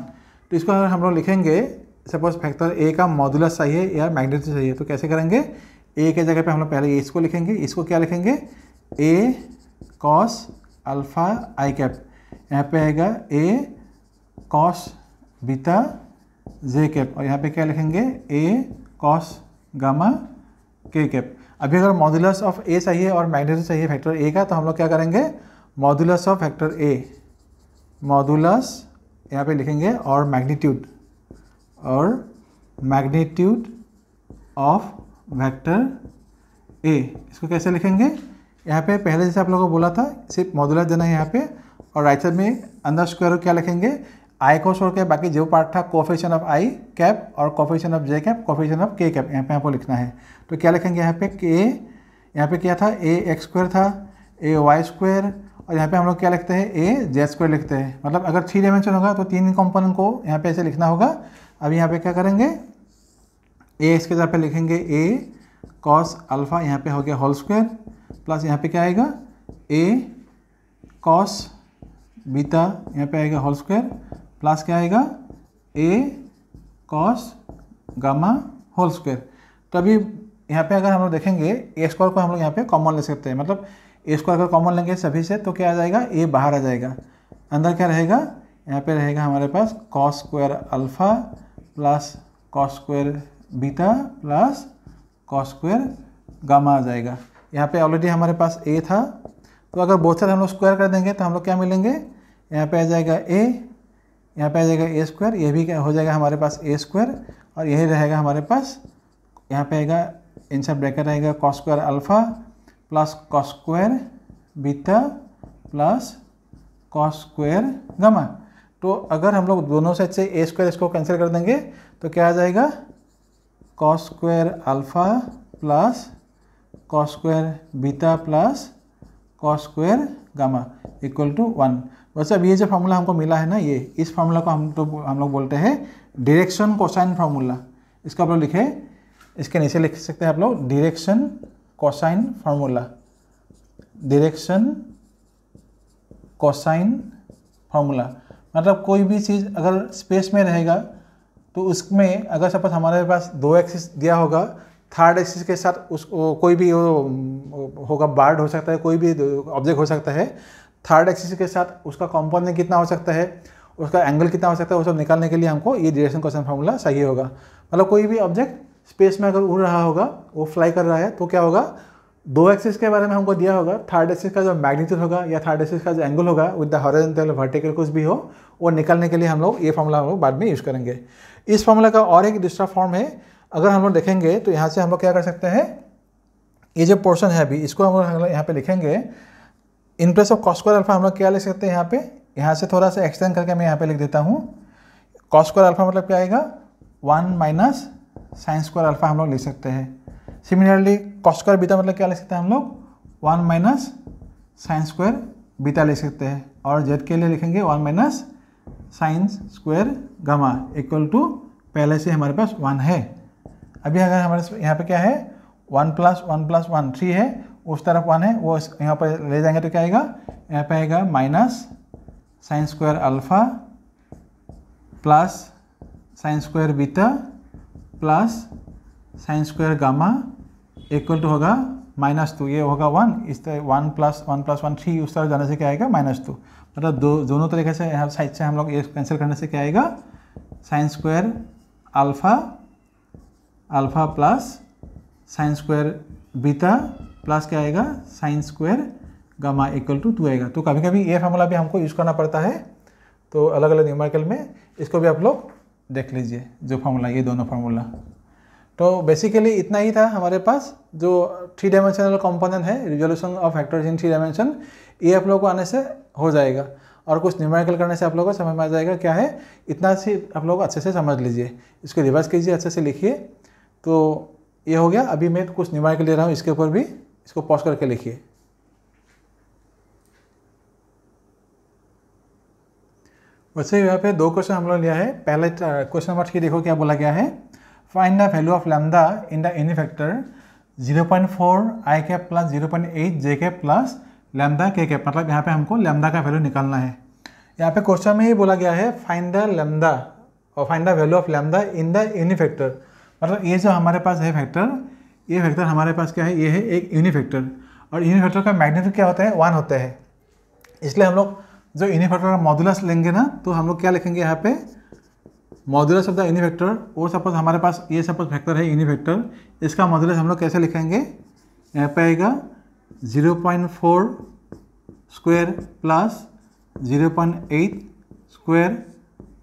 तो इसको अगर हम लोग लिखेंगे, सपोज फैक्टर ए का मॉड्यूलस चाहिए या मैग्नीट्यूड चाहिए, तो कैसे करेंगे, ए के जगह पे हम लोग पहले इसको लिखेंगे। इसको क्या लिखेंगे, ए कॉस अल्फा आई कैप, यहाँ पे आएगा A cos beta J cap, और यहाँ पे क्या लिखेंगे, ए कॉस गामा के कैप। अभी अगर मॉड्यूलस ऑफ ए चाहिए और मैग्नीट्यूड चाहिए फैक्टर ए का, तो हम लोग क्या करेंगे, modulus of factor A, modulus यहाँ पे लिखेंगे, और मैग्नीट्यूड ऑफ वेक्टर ए। इसको कैसे लिखेंगे, यहाँ पे पहले जैसे आप लोगों को बोला था, सिर्फ मॉड्यूलस देना है यहाँ पे, और राइट साइड में अंदर स्क्वायर क्या लिखेंगे, आई को छोड़ के बाकी जो पार्ट था कोफिशिएंट ऑफ आई कैप और coefficient of J cap, coefficient of के कैप, यहाँ पे आपको लिखना है। तो क्या लिखेंगे यहाँ पे, के यहाँ पे क्या था, ए एक्स स्क्वायर था, ए वाई स्क्वायर, और यहाँ पे हम लोग क्या लिखते हैं, ए जेड स्क्वायर लिखते हैं। मतलब अगर 3 डायमेंशन होगा तो 3 कंपोनेंट को यहाँ पे ऐसे लिखना होगा। अभी यहाँ पे क्या करेंगे, ए एक्स के जगह पे लिखेंगे ए कॉस अल्फा, यहाँ पे हो गया होल स्क्वायर, प्लस यहाँ पे क्या आएगा, ए कॉस बीटा, यहाँ पे आएगा होल स्क्वायर, प्लस क्या आएगा, A cos gamma whole square. तो अभी यहाँ पे अगर हम लोग देखेंगे, ए स्क्वायर को हम लोग यहाँ पे कॉमन ले सकते हैं। मतलब ए स्क्वायर अगर कॉमन लेंगे सभी से तो क्या आ जाएगा, ए बाहर आ जाएगा, अंदर क्या रहेगा, यहाँ पे रहेगा हमारे पास cos square alpha plus cos square beta plus cos square gamma आ जाएगा। यहाँ पे ऑलरेडी हमारे पास ए था, तो अगर बोथ साइड हम लोग स्क्वायर कर देंगे तो हम लोग क्या मिलेंगे, यहाँ पे आ जाएगा ए, यहाँ पे आ जाएगा ए स्क्वायर, ये भी क्या हो जाएगा हमारे पास ए स्क्वायर, और यही रहेगा हमारे पास, यहाँ पे आएगा इन सब ब्रैकेट रहेगा cos square alpha plus cos square beta plus cos square gamma. तो अगर हम लोग दोनों साइड से ए स्क्वायर इसको कैंसिल कर देंगे तो क्या आ जाएगा, cos square alpha plus cos square beta plus cos square gamma equal to 1। वैसे अब ये जो फार्मूला हमको मिला है ना, ये इस फार्मूला को हम लोग बोलते हैं डायरेक्शन कोसाइन फार्मूला। इसको आप लोग लिखे, इसके नीचे लिख सकते हैं आप लोग direction cosine formula, direction cosine formula. मतलब कोई भी चीज़ अगर स्पेस में रहेगा तो उसमें अगर सपोज हमारे पास 2 एक्सिस दिया होगा, थर्ड एक्सिस के साथ उसको कोई भी होगा, बार्ड हो सकता है, कोई भी ऑब्जेक्ट हो सकता है, थर्ड एक्सिस के साथ उसका कंपोनेंट कितना हो सकता है, उसका एंगल कितना हो सकता है, वो सब निकालने के लिए हमको ये डायरेक्शन कोसाइन फार्मूला चाहिए होगा। मतलब कोई भी ऑब्जेक्ट स्पेस में अगर उड़ रहा होगा, वो फ्लाई कर रहा है, तो क्या होगा, दो एक्सिस के बारे में हमको दिया होगा, थर्ड एक्सिस का जो मैग्नीट्यूड होगा या थर्ड एक्सिस का जो एंगल होगा विद द हॉरिजॉन्टल वर्टिकल कुछ भी हो, वो निकालने के लिए हम लोग ये फॉर्मूला हम लोग बाद में यूज़ करेंगे। इस फॉर्मूला का और एक दूसरा फॉर्म है, अगर हम लोग देखेंगे तो यहाँ से हम लोग क्या कर सकते हैं, ये जो पोर्शन है अभी इसको हम लोग यहाँ पे लिखेंगे, in place of cos square alpha हम लोग क्या लिख सकते हैं यहाँ पे, यहाँ से थोड़ा सा एक्सटेंड करके मैं यहाँ पे लिख देता हूँ। कॉस स्क्वायर अल्फा मतलब क्या आएगा, 1 माइनस साइन स्क्वायर अल्फा हम लोग लिख सकते हैं। सिमिलरली कॉस स्क्वायर बीटा मतलब क्या लिख सकते हैं हम लोग, 1 माइनस साइन स्क्वायर बीटा लिख सकते हैं। और जेड के लिए लिखेंगे 1 minus sine square gamma equal to, पहले से हमारे पास 1 है। अभी अगर हमारे यहाँ पे क्या है, 1 प्लस 1 प्लस 1 3 है, उस तरफ 1 है, वो यहाँ पर ले जाएंगे तो क्या आएगा, यहाँ पे आएगा minus sine square alpha plus sine square beta plus sine square gamma equal to होगा -2, ये होगा 1, इस तरह 1 प्लस 1 प्लस 1 3, उस तरफ जाने से क्या आएगा -2। मतलब दोनों तरीके से हर साइड से हम लोग ये कैंसिल करने से क्या आएगा, sine square alpha plus sine square beta plus क्या आएगा, sine square gamma equal to 2 आएगा। तो कभी कभी ये फार्मूला भी हमको यूज़ करना पड़ता है, तो अलग अलग न्यूमेरिकल में इसको भी आप लोग देख लीजिए, जो फार्मूला, ये दोनों फार्मूला। तो बेसिकली इतना ही था हमारे पास, जो 3 डायमेंशनल कंपोनेंट है, resolution of factors in 3 dimension, ये आप लोगों को आने से हो जाएगा। और कुछ न्यूमेरिकल करने से आप लोगों को समझ में आ जाएगा क्या है, इतना सी आप लोग अच्छे से समझ लीजिए, इसको रिवर्स कीजिए, अच्छे से लिखिए। तो ये हो गया। अभी मैं कुछ न्यूमेरिकल ले रहा हूँ, इसके ऊपर भी इसको पॉज करके लिखिए। वैसे यहाँ पे 2 क्वेश्चन हम लोग लिया है। पहले क्वेश्चन नंबर 3 देखो क्या बोला गया है, find the value of lambda in the unit factor 0.4 I cap plus 0.8 J cap plus lambda के कैप। मतलब यहाँ पे हमको लैम्डा का वैल्यू निकालना है। यहाँ पे क्वेश्चन में ही बोला गया है फाइंड द लैम्डा और find the value of lambda in the unit factor. मतलब ये जो हमारे पास है फैक्टर, ये फैक्टर हमारे पास क्या है, ये है एक यूनिट फैक्टर, और यूनिट फैक्टर का मैग्नीट्यूड क्या होता है, 1 होता है। इसलिए हम लोग जो यूनिट फैक्टर का मॉड्यूलस लेंगे ना, तो हम लोग क्या लिखेंगे यहाँ पे, modulus of the unit factor. और सपोज हमारे पास ये सपोज फैक्टर है यूनिट फैक्टर, इसका मॉड्यूलस हम लोग कैसे लिखेंगे, यहाँ पे आएगा 0.4 square plus 0.8 square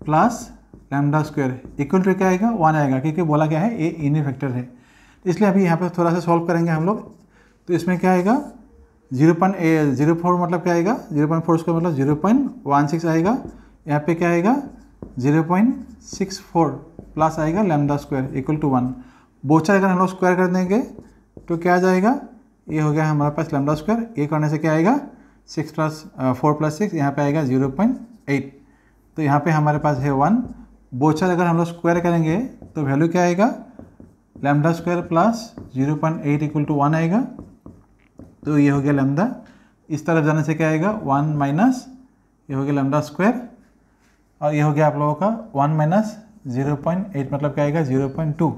plus lambda square equal to क्या आएगा, 1 आएगा, क्योंकि बोला गया है ये यूनिट फैक्टर है। इसलिए अभी यहाँ पे थोड़ा सा सॉल्व करेंगे हम लोग। तो इसमें क्या आएगा, 0.04 मतलब क्या आएगा, 0.4 स्क्वायर मतलब 0.16 आएगा। यहाँ पे क्या आएगा, 0.64 प्लस आएगा लैम्डा स्क्वायर इक्वल टू 1। बोचा अगर हम लोग स्क्वायर कर देंगे तो क्या आ जाएगा, ये हो गया हमारे पास लैम्डा स्क्वायर। ये करने से क्या आएगा, 4 प्लस 6, यहाँ पे आएगा 0.8। तो यहाँ पे हमारे पास है 1। बोचा अगर हम लोग स्क्वायर करेंगे तो वैल्यू क्या आएगा, lambda square plus 0.8 equal to 1 आएगा। तो ये हो गया लैम्डा। इस तरफ जाने से क्या आएगा, 1 माइनस, ये हो गया लैम्डा स्क्वायर, और ये हो गया आप लोगों का 1 माइनस 0.8 मतलब क्या आएगा, 0.2।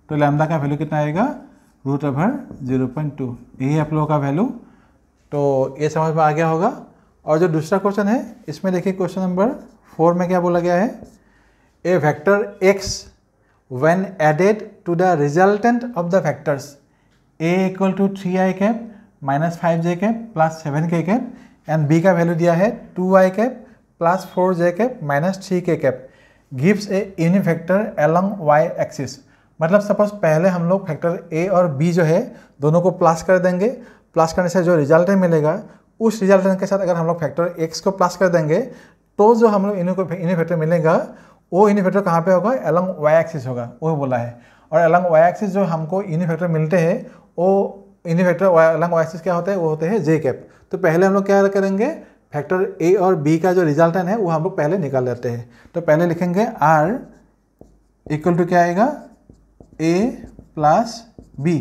तो लैम्डा का वैल्यू कितना आएगा, √0.2। यही आप लोगों का वैल्यू। तो ये समझ में आ गया होगा। और जो दूसरा क्वेश्चन है, इसमें देखिए क्वेश्चन नंबर 4 में क्या बोला गया है, ए vector x when added to the resultant of the factors a equal to 3i cap minus 5j cap plus 7k cap and b का वैल्यू दिया है 2i cap plus 4j cap minus 3k cap gives a unit factor along y axis। मतलब suppose पहले हम लोग factor a और b जो है दोनों को प्लस कर देंगे। प्लस करने से जो रिजल्टेंट मिलेगा, उस रिजल्टेंट के साथ अगर हम लोग फैक्टर x को प्लस कर देंगे तो जो हम लोग यूनिट फैक्टर मिलेगा, वो यूनिट फैक्टर कहाँ पे होगा, अलॉन्ग वाई एक्सिस होगा, वो बोला है। और अलॉन्ग वाई एक्सिस जो हमको यूनिट फैक्टर मिलते हैं, वो unit factor along Y axis क्या होता है, वो होते हैं जे कैप। तो पहले हम लोग क्या करेंगे, फैक्टर ए और बी का जो रिजल्टेंट है वो हम लोग पहले निकाल लेते हैं। तो पहले लिखेंगे आर इक्वल टू क्या आएगा, ए प्लस बी।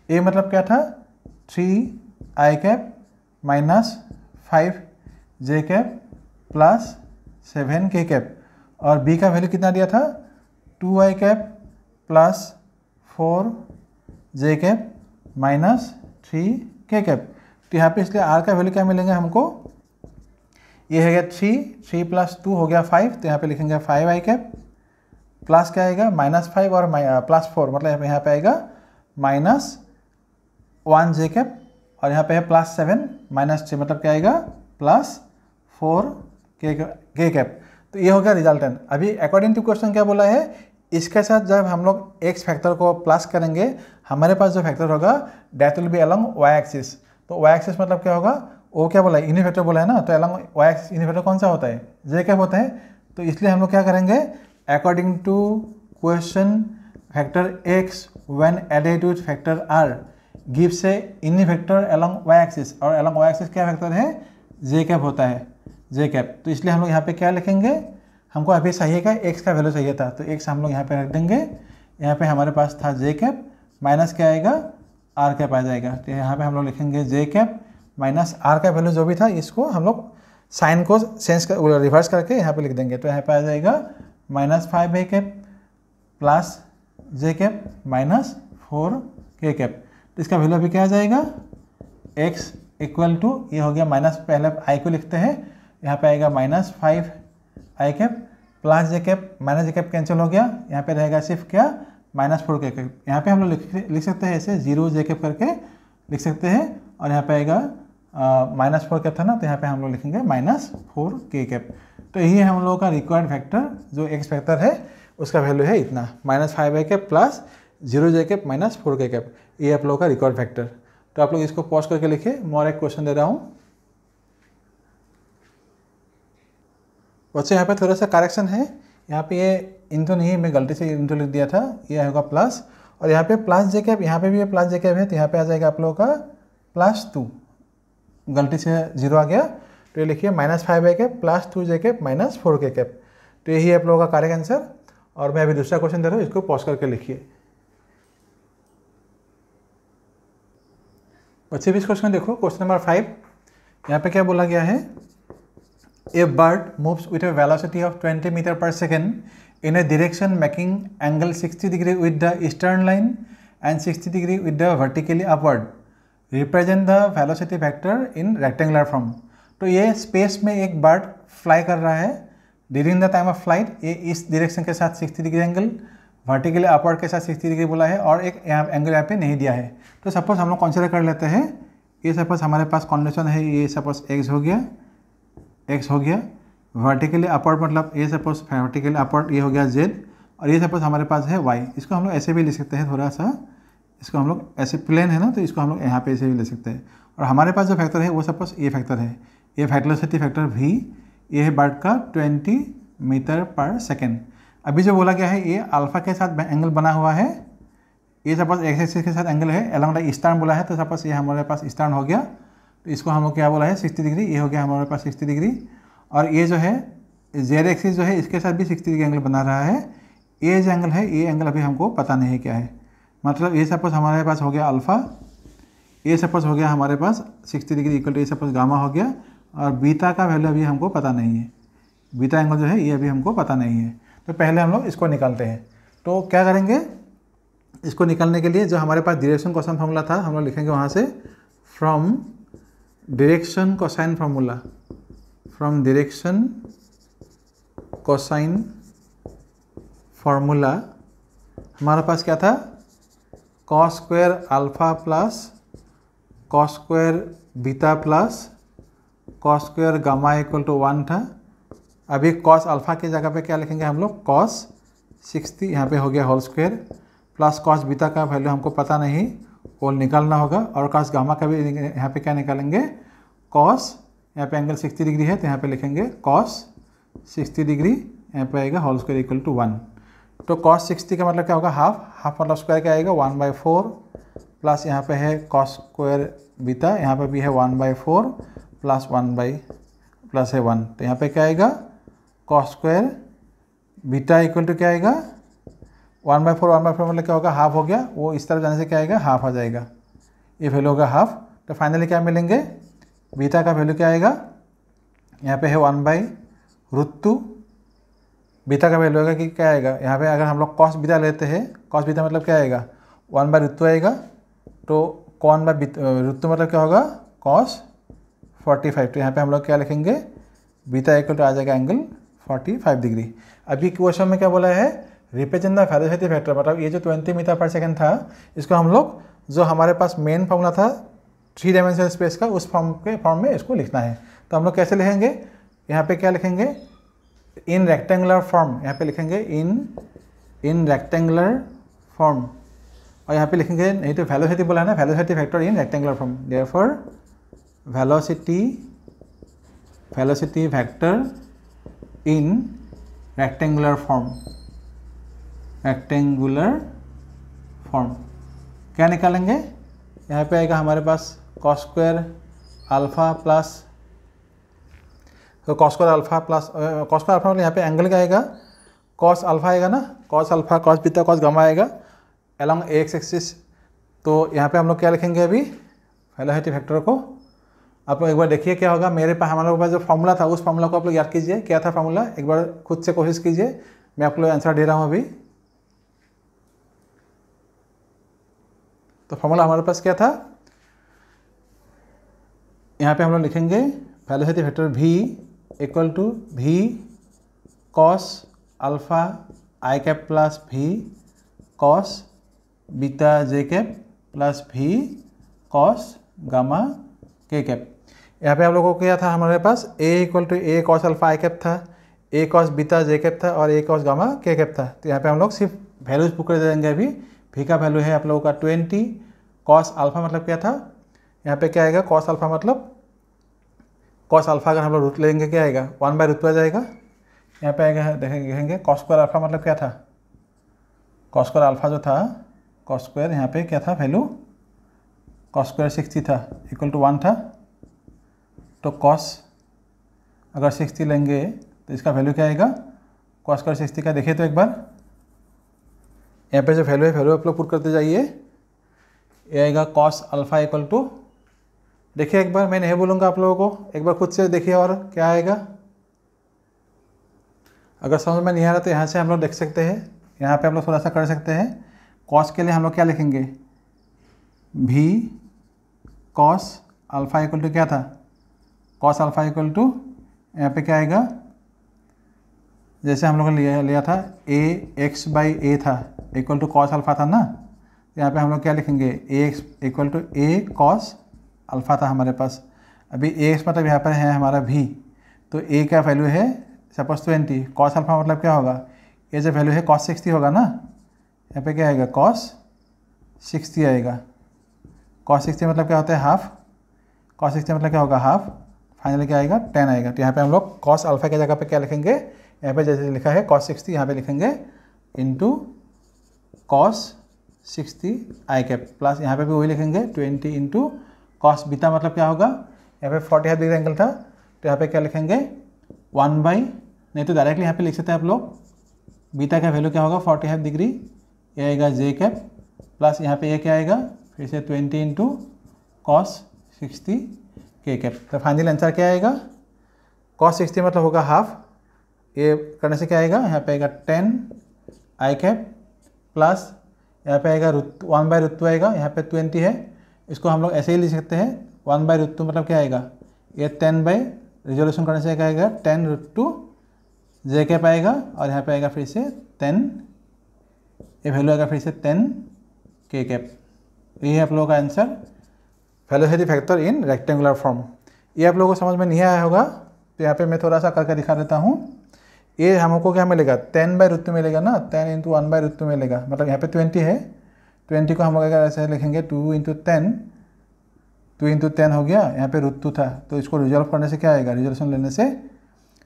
ए मतलब क्या था, 3i cap minus 5j cap plus 7k cap. और b का वैल्यू कितना दिया था, 2i cap plus 4j cap minus 3k cap. तो यहाँ पे इसलिए r का वैल्यू क्या मिलेंगे हमको, ये है 3 प्लस 2 हो गया 5, तो यहाँ पे लिखेंगे 5i कैप प्लस क्या आएगा -5 और +4, मतलब यहाँ पे आएगा -1 जे कैप, और यहाँ पे है +7 -3, मतलब क्या आएगा +4 के कैप। तो ये हो गया रिजल्टेंट। अभी अकॉर्डिंग टू क्वेश्चन क्या बोला है, इसके साथ जब हम लोग एक्स फैक्टर को प्लस करेंगे, हमारे पास जो फैक्टर होगा that will be along Y axis. तो वाई एक्सिस मतलब क्या होगा, वो क्या बोला है, यूनिट फैक्टर बोला है ना, तो along Y axis unit factor कौन सा होता है, जे कैप होता है। तो इसलिए हम लोग क्या करेंगे, according to question factor X when added with factor R gives a unit factor along Y axis, और अलोंग वाई एक्सिस क्या फैक्टर है, जे कैप होता है, जे कैप। तो इसलिए हम लोग यहाँ पे क्या लिखेंगे, हमको अभी चाहिए क्या, एक्स का वैल्यू चाहिए था, तो एक्स हम लोग यहाँ पे रख देंगे। यहाँ पे हमारे पास था जे कैप, माइनस क्या आएगा, आर कैप आ जाएगा। तो यहाँ पे हम लोग लिखेंगे जे कैप माइनस आर का वैल्यू जो भी था, इसको हम लोग साइन को चेंज कर रिवर्स करके यहाँ पे लिख देंगे। तो यहाँ पे आ जाएगा -5 A cap plus J cap -4 के कैप। तो इसका वैल्यू अभी क्या आ जाएगा, एक्स इक्वल टू, ये हो गया माइनस, पहले आई को लिखते हैं, यहाँ पे आएगा -5 आई कैप प्लस जे कैप, माइनस जे कैप कैंसिल हो गया, यहाँ पे रहेगा सिर्फ क्या, -4 के कैप। यहाँ पे हम लोग लिख सकते हैं ऐसे 0 जे कैप करके लिख सकते हैं, और यहाँ पे आएगा -4 कैप था ना, तो यहाँ पे हम लोग लिखेंगे -4 के कैप। तो यही है हम लोगों का रिक्वायर्ड फैक्टर, जो एक्स फैक्टर है उसका वैल्यू है इतना, -5 आई कैप प्लस 0 जे कैप -4 के कैप। ये आप लोगों का रिक्वायर्ड फैक्टर। तो आप लोग इसको पॉज करके लिखिए, मैं और एक क्वेश्चन दे रहा हूँ। बच्चे यहाँ पे थोड़ा सा करेक्शन है, यहाँ पे ये इंटू नहीं, मैं गलती से इंटू लिख दिया था, ये होगा प्लस, और यहाँ पे प्लस जे कैप, यहाँ पे भी प्लस जे कैप है, तो यहाँ पे आ जाएगा आप लोगों का +2, गलती से 0 आ गया, तो ये लिखिए -5 A cap plus 2 J cap -4 के कैप। तो यही आप लोगों का करेक्ट आंसर। और मैं अभी दूसरा क्वेश्चन दे रहा हूँ, इसको पॉज करके लिखिए। बच्चे भी इस क्वेश्चन देखो, क्वेश्चन नंबर 5, यहाँ पे क्या बोला गया है, A bird moves with a velocity of 20 meter per second in a direction making angle 60 degree with the eastern line and 60 degree with the vertically upward. Represent the velocity vector in rectangular form. तो ये space में एक bird fly कर रहा है, during the time of flight ये इस direction के साथ 60 डिग्री एंगल, वर्टिकली अपवर्ड के साथ 60 डिग्री बोला है, और एक यहाँ एंगल यहाँ पे नहीं दिया है। तो सपोज हम लोग कंसिडर कर लेते हैं, ये सपोज हमारे पास कंडीशन है, ये सपोज एक्स हो गया, वर्टिकली अपवर्ड मतलब ये सपोज वर्टिकली अपवर्ड, ये हो गया जेड, और ये सपोज हमारे पास है वाई। इसको हम लोग ऐसे भी लिख सकते हैं, थोड़ा सा इसको हम लोग ऐसे प्लेन है ना, तो इसको हम लोग यहाँ पे ऐसे भी ले सकते हैं। और हमारे पास जो फैक्टर है वो सपोज ये फैक्टर है, ये वेलोसिटी फैक्टर v, ये है बर्ड का 20 मीटर पर सेकेंड। अभी जो बोला गया है ये अल्फा के साथ एंगल बना हुआ है, ये सपोज एक्स एक्सिस के साथ एंगल है, अलॉन्ग द ईस्टर्न बोला है, तो सपोज ये हमारे पास ईस्टर्न हो गया, तो इसको हम लोग क्या बोला है 60 डिग्री, ये हो गया हमारे पास 60 डिग्री। और ये जो है जेड एक्सिस जो है इसके साथ भी 60 डिग्री एंगल बना रहा है। ये जो एंगल है, ये एंगल अभी हमको पता नहीं है क्या है, मतलब ये सपोज हमारे पास हो गया अल्फ़ा, ये सपोज हो गया हमारे पास 60 डिग्री इक्वल टू ये सपोज गामा हो गया, और बीटा का वैल्यू अभी हमको पता नहीं है, बीटा एंगल जो है ये अभी हमको पता नहीं है। तो पहले हम लोग इसको निकालते हैं। तो क्या करेंगे, इसको निकालने के लिए जो हमारे पास डायरेक्शन कोसाइन फार्मूला था, हम लोग लिखेंगे वहाँ से from direction cosine formula, from direction cosine formula हमारे पास क्या था, cos square alpha plus cos square beta plus cos square gamma equal to 1 था। अभी कॉस अल्फा की जगह पे क्या लिखेंगे हम लोग, कॉस 60 यहाँ पे हो गया whole square, plus cos beta का वैल्यू हमको पता नहीं, वो निकालना होगा, और कॉस गामा का भी यहाँ पे क्या निकालेंगे, कॉस, यहाँ पे एंगल 60 डिग्री है तो यहाँ पे लिखेंगे कॉस 60 डिग्री, यहाँ पे आएगा होल स्क्वायर इक्वल टू 1। तो कॉस 60 का मतलब क्या होगा, हाफ मतलब स्क्वायर क्या आएगा 1/4, प्लस यहाँ पे है कॉस स्क्वायर बीटा, यहाँ पे भी है 1/4 प्लस 1 प्लस है 1, तो यहाँ पे क्या आएगा cos square beta equal to क्या आएगा 1/4 मतलब क्या होगा, हाफ हो गया, वो इस तरफ जाने से क्या आएगा, हाफ आ जाएगा, ये वैल्यू होगा हाफ। तो फाइनली क्या मिलेंगे, बीटा का वैल्यू क्या आएगा, यहाँ पे है 1/√2, बीटा का वैल्यू होगा कि क्या आएगा, यहाँ पे अगर हम लोग कॉस बीटा लेते हैं, कॉस बीटा मतलब क्या आएगा 1/√2 आएगा, तो कॉन बाय √2 मतलब क्या होगा कॉस 45। तो यहाँ पे हम लोग क्या लिखेंगे, बीटा इक्वल टू आ जाएगा एंगल 45 डिग्री। अभी क्वेश्चन में क्या बोला है, रिप्रेजेंट द वेलोसिटी फैक्टर, मतलब ये जो 20 मीटर पर सेकेंड था, इसको हम लोग जो हमारे पास मेन फॉर्मूला था 3 डायमेंशनल स्पेस का, उस फॉर्म में इसको लिखना है। तो हम लोग कैसे लिखेंगे, यहाँ पे क्या लिखेंगे, इन रेक्टेंगुलर फॉर्म, यहाँ पे लिखेंगे इन रेक्टेंगुलर फॉर्म, और यहाँ पे लिखेंगे, नहीं तो वेलोसिटी बोला है ना, velocity factor in rectangular form, therefore velocity factor in rectangular form क्या निकालेंगे, यहाँ पे आएगा हमारे पास cos स्क्वायर अल्फा प्लस, तो cos स्क्वायर अल्फा मतलब यहाँ पे एंगल का आएगा, cos अल्फा आएगा ना, cos alpha cos beta cos gamma आएगा अलॉन्ग एक्स एक्सिस। तो यहाँ पे हम लोग क्या लिखेंगे, अभी वेलोसिटी फैक्टर को आप लोग एक बार देखिए क्या होगा। मेरे पास हमारे पास जो फॉर्मूला था, उस फॉर्मूला को आप लोग याद कीजिए, क्या था फॉर्मूला, एक बार खुद से कोशिश कीजिए, मैं आप लोग आंसर दे रहा हूँ अभी। तो फॉर्मूला हमारे पास क्या था, यहाँ पे हम लोग लिखेंगे velocity factor v equal to v cos alpha i cap plus v cos beta J cap plus v cos gamma K cap. यहाँ पे आप लोगों को क्या था हमारे पास, a equal to a cos alpha i cap था, a cos beta J cap था और a cos gamma K cap था। तो यहाँ पे हम लोग सिर्फ वैल्यूज पुट कर देंगे। अभी v का वैल्यू है आप लोगों का 20, cos अल्फा मतलब क्या था, यहाँ पे क्या आएगा, cos अल्फा मतलब cos अल्फा अगर हम लोग रूट लेंगे क्या आएगा, 1/√2 आ जाएगा। यहाँ पे आएगा, देखेंगे cos स्क्वायर अल्फा मतलब क्या था, cos स्क्वायर अल्फा जो था, cos स्क्वायर यहाँ पे क्या था वैल्यू, cos स्क्वायर 60 था, इक्वल टू 1 था। तो cos अगर 60 लेंगे तो इसका वैल्यू क्या आएगा, cos स्क्वायर 60 का देखिए तो एक बार, यहाँ पे जो वैल्यू है वैल्यू आप लोग पुट करते जाइए, ये आएगा cos अल्फा इक्वल टू, देखिए एक बार, मैं नहीं बोलूँगा आप लोगों को, एक बार खुद से देखिए और क्या आएगा। अगर समझ में नहीं आ रहा तो यहाँ से हम लोग देख सकते हैं, यहाँ पे हम लोग थोड़ा सा कर सकते हैं। cos के लिए हम लोग क्या लिखेंगे, v cos alpha equal to क्या था, cos अल्फा इक्वल टू यहाँ पे क्या आएगा, जैसे हम लोगों ने लिया था a x/a था इक्वल टू cos अल्फा था ना, यहाँ पे हम लोग क्या लिखेंगे, ax equal to a cos alpha था हमारे पास। अभी ax मतलब यहाँ पर है हमारा v, तो a का वैल्यू है सपोज 20, cos अल्फा मतलब क्या होगा, ये जो वैल्यू है cos 60 होगा ना, यहाँ पे क्या आएगा cos 60 आएगा। cos 60 मतलब क्या होता है हाफ, cos 60 मतलब क्या होगा हाफ, फाइनली क्या आएगा 10 आएगा। तो यहाँ पे हम लोग cos अल्फा की जगह पे क्या लिखेंगे, यहाँ पे जैसे लिखा है cos 60, यहाँ पे लिखेंगे इंटू cos 60 आई कैप प्लस यहाँ पे भी वही लिखेंगे 20 इंटू cos बीटा मतलब क्या होगा, यहाँ पे 45 डिग्री एंगल था, तो यहाँ पे क्या लिखेंगे 1/, नहीं तो डायरेक्टली यहाँ पे लिख सकते हैं आप लोग, बीटा का वैल्यू क्या होगा 45 डिग्री, ये आएगा जे कैप प्लस यहाँ पे ये क्या आएगा फिर से 20 इंटू cos 60 के कैप। तो फाइनल आंसर क्या आएगा, cos 60 मतलब होगा हाफ, ये करने से क्या आएगा, यहाँ पे आएगा 10 आई कैप प्लस यहाँ पे आएगा 1/√2 आएगा, यहाँ पे 20 है, इसको हम लोग ऐसे ही लिख सकते हैं 1/√2 मतलब क्या आएगा, ये 10 बाई रिजोल्यूशन करने से क्या आएगा 10√2 जे कैप आएगा, और यहाँ पे आएगा फिर से 10, ये वैल्यू आएगा फिर से 10 के कैप। ये है आप लोगों का answer, velocity factor in rectangular form. ये आप लोगों को समझ में नहीं आया होगा, तो यहाँ पे मैं थोड़ा सा करके दिखा देता हूँ। ये हमको क्या मिलेगा, 10/√2 मिलेगा ना, 10 इंटू 1/√2 मिलेगा, मतलब यहाँ पे 20 है, 20 को हम लोग अगर ऐसे लिखेंगे 2 इंटू 10 हो गया, यहाँ पे √2 था, तो इसको रिजॉल्व करने से क्या आएगा, रिजोल्यूशन लेने से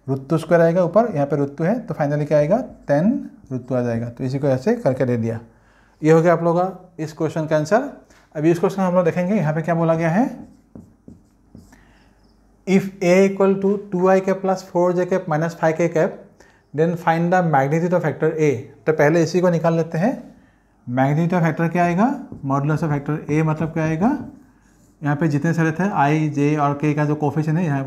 √2 स्क्वायर आएगा ऊपर, यहाँ पे √2 है, तो फाइनली क्या आएगा 10√2 आ जाएगा। तो इसी को ऐसे करके दे दिया। ये हो गया आप लोगों का इस क्वेश्चन का आंसर। अभी इस क्वेश्चन हम लोग देखेंगे, यहाँ पे क्या बोला गया है, if a equal to 2i cap plus 4j cap minus 5k cap then find the magnitude of factor a। तो पहले इसी को निकाल लेते हैं। मैग्नीट्यूड ऑफ फैक्टर क्या आएगा, मॉडुलस ऑफ फैक्टर a मतलब क्या आएगा, यहाँ पे जितने सारे थे i, j और k का जो कोफिशिएंट है यहाँ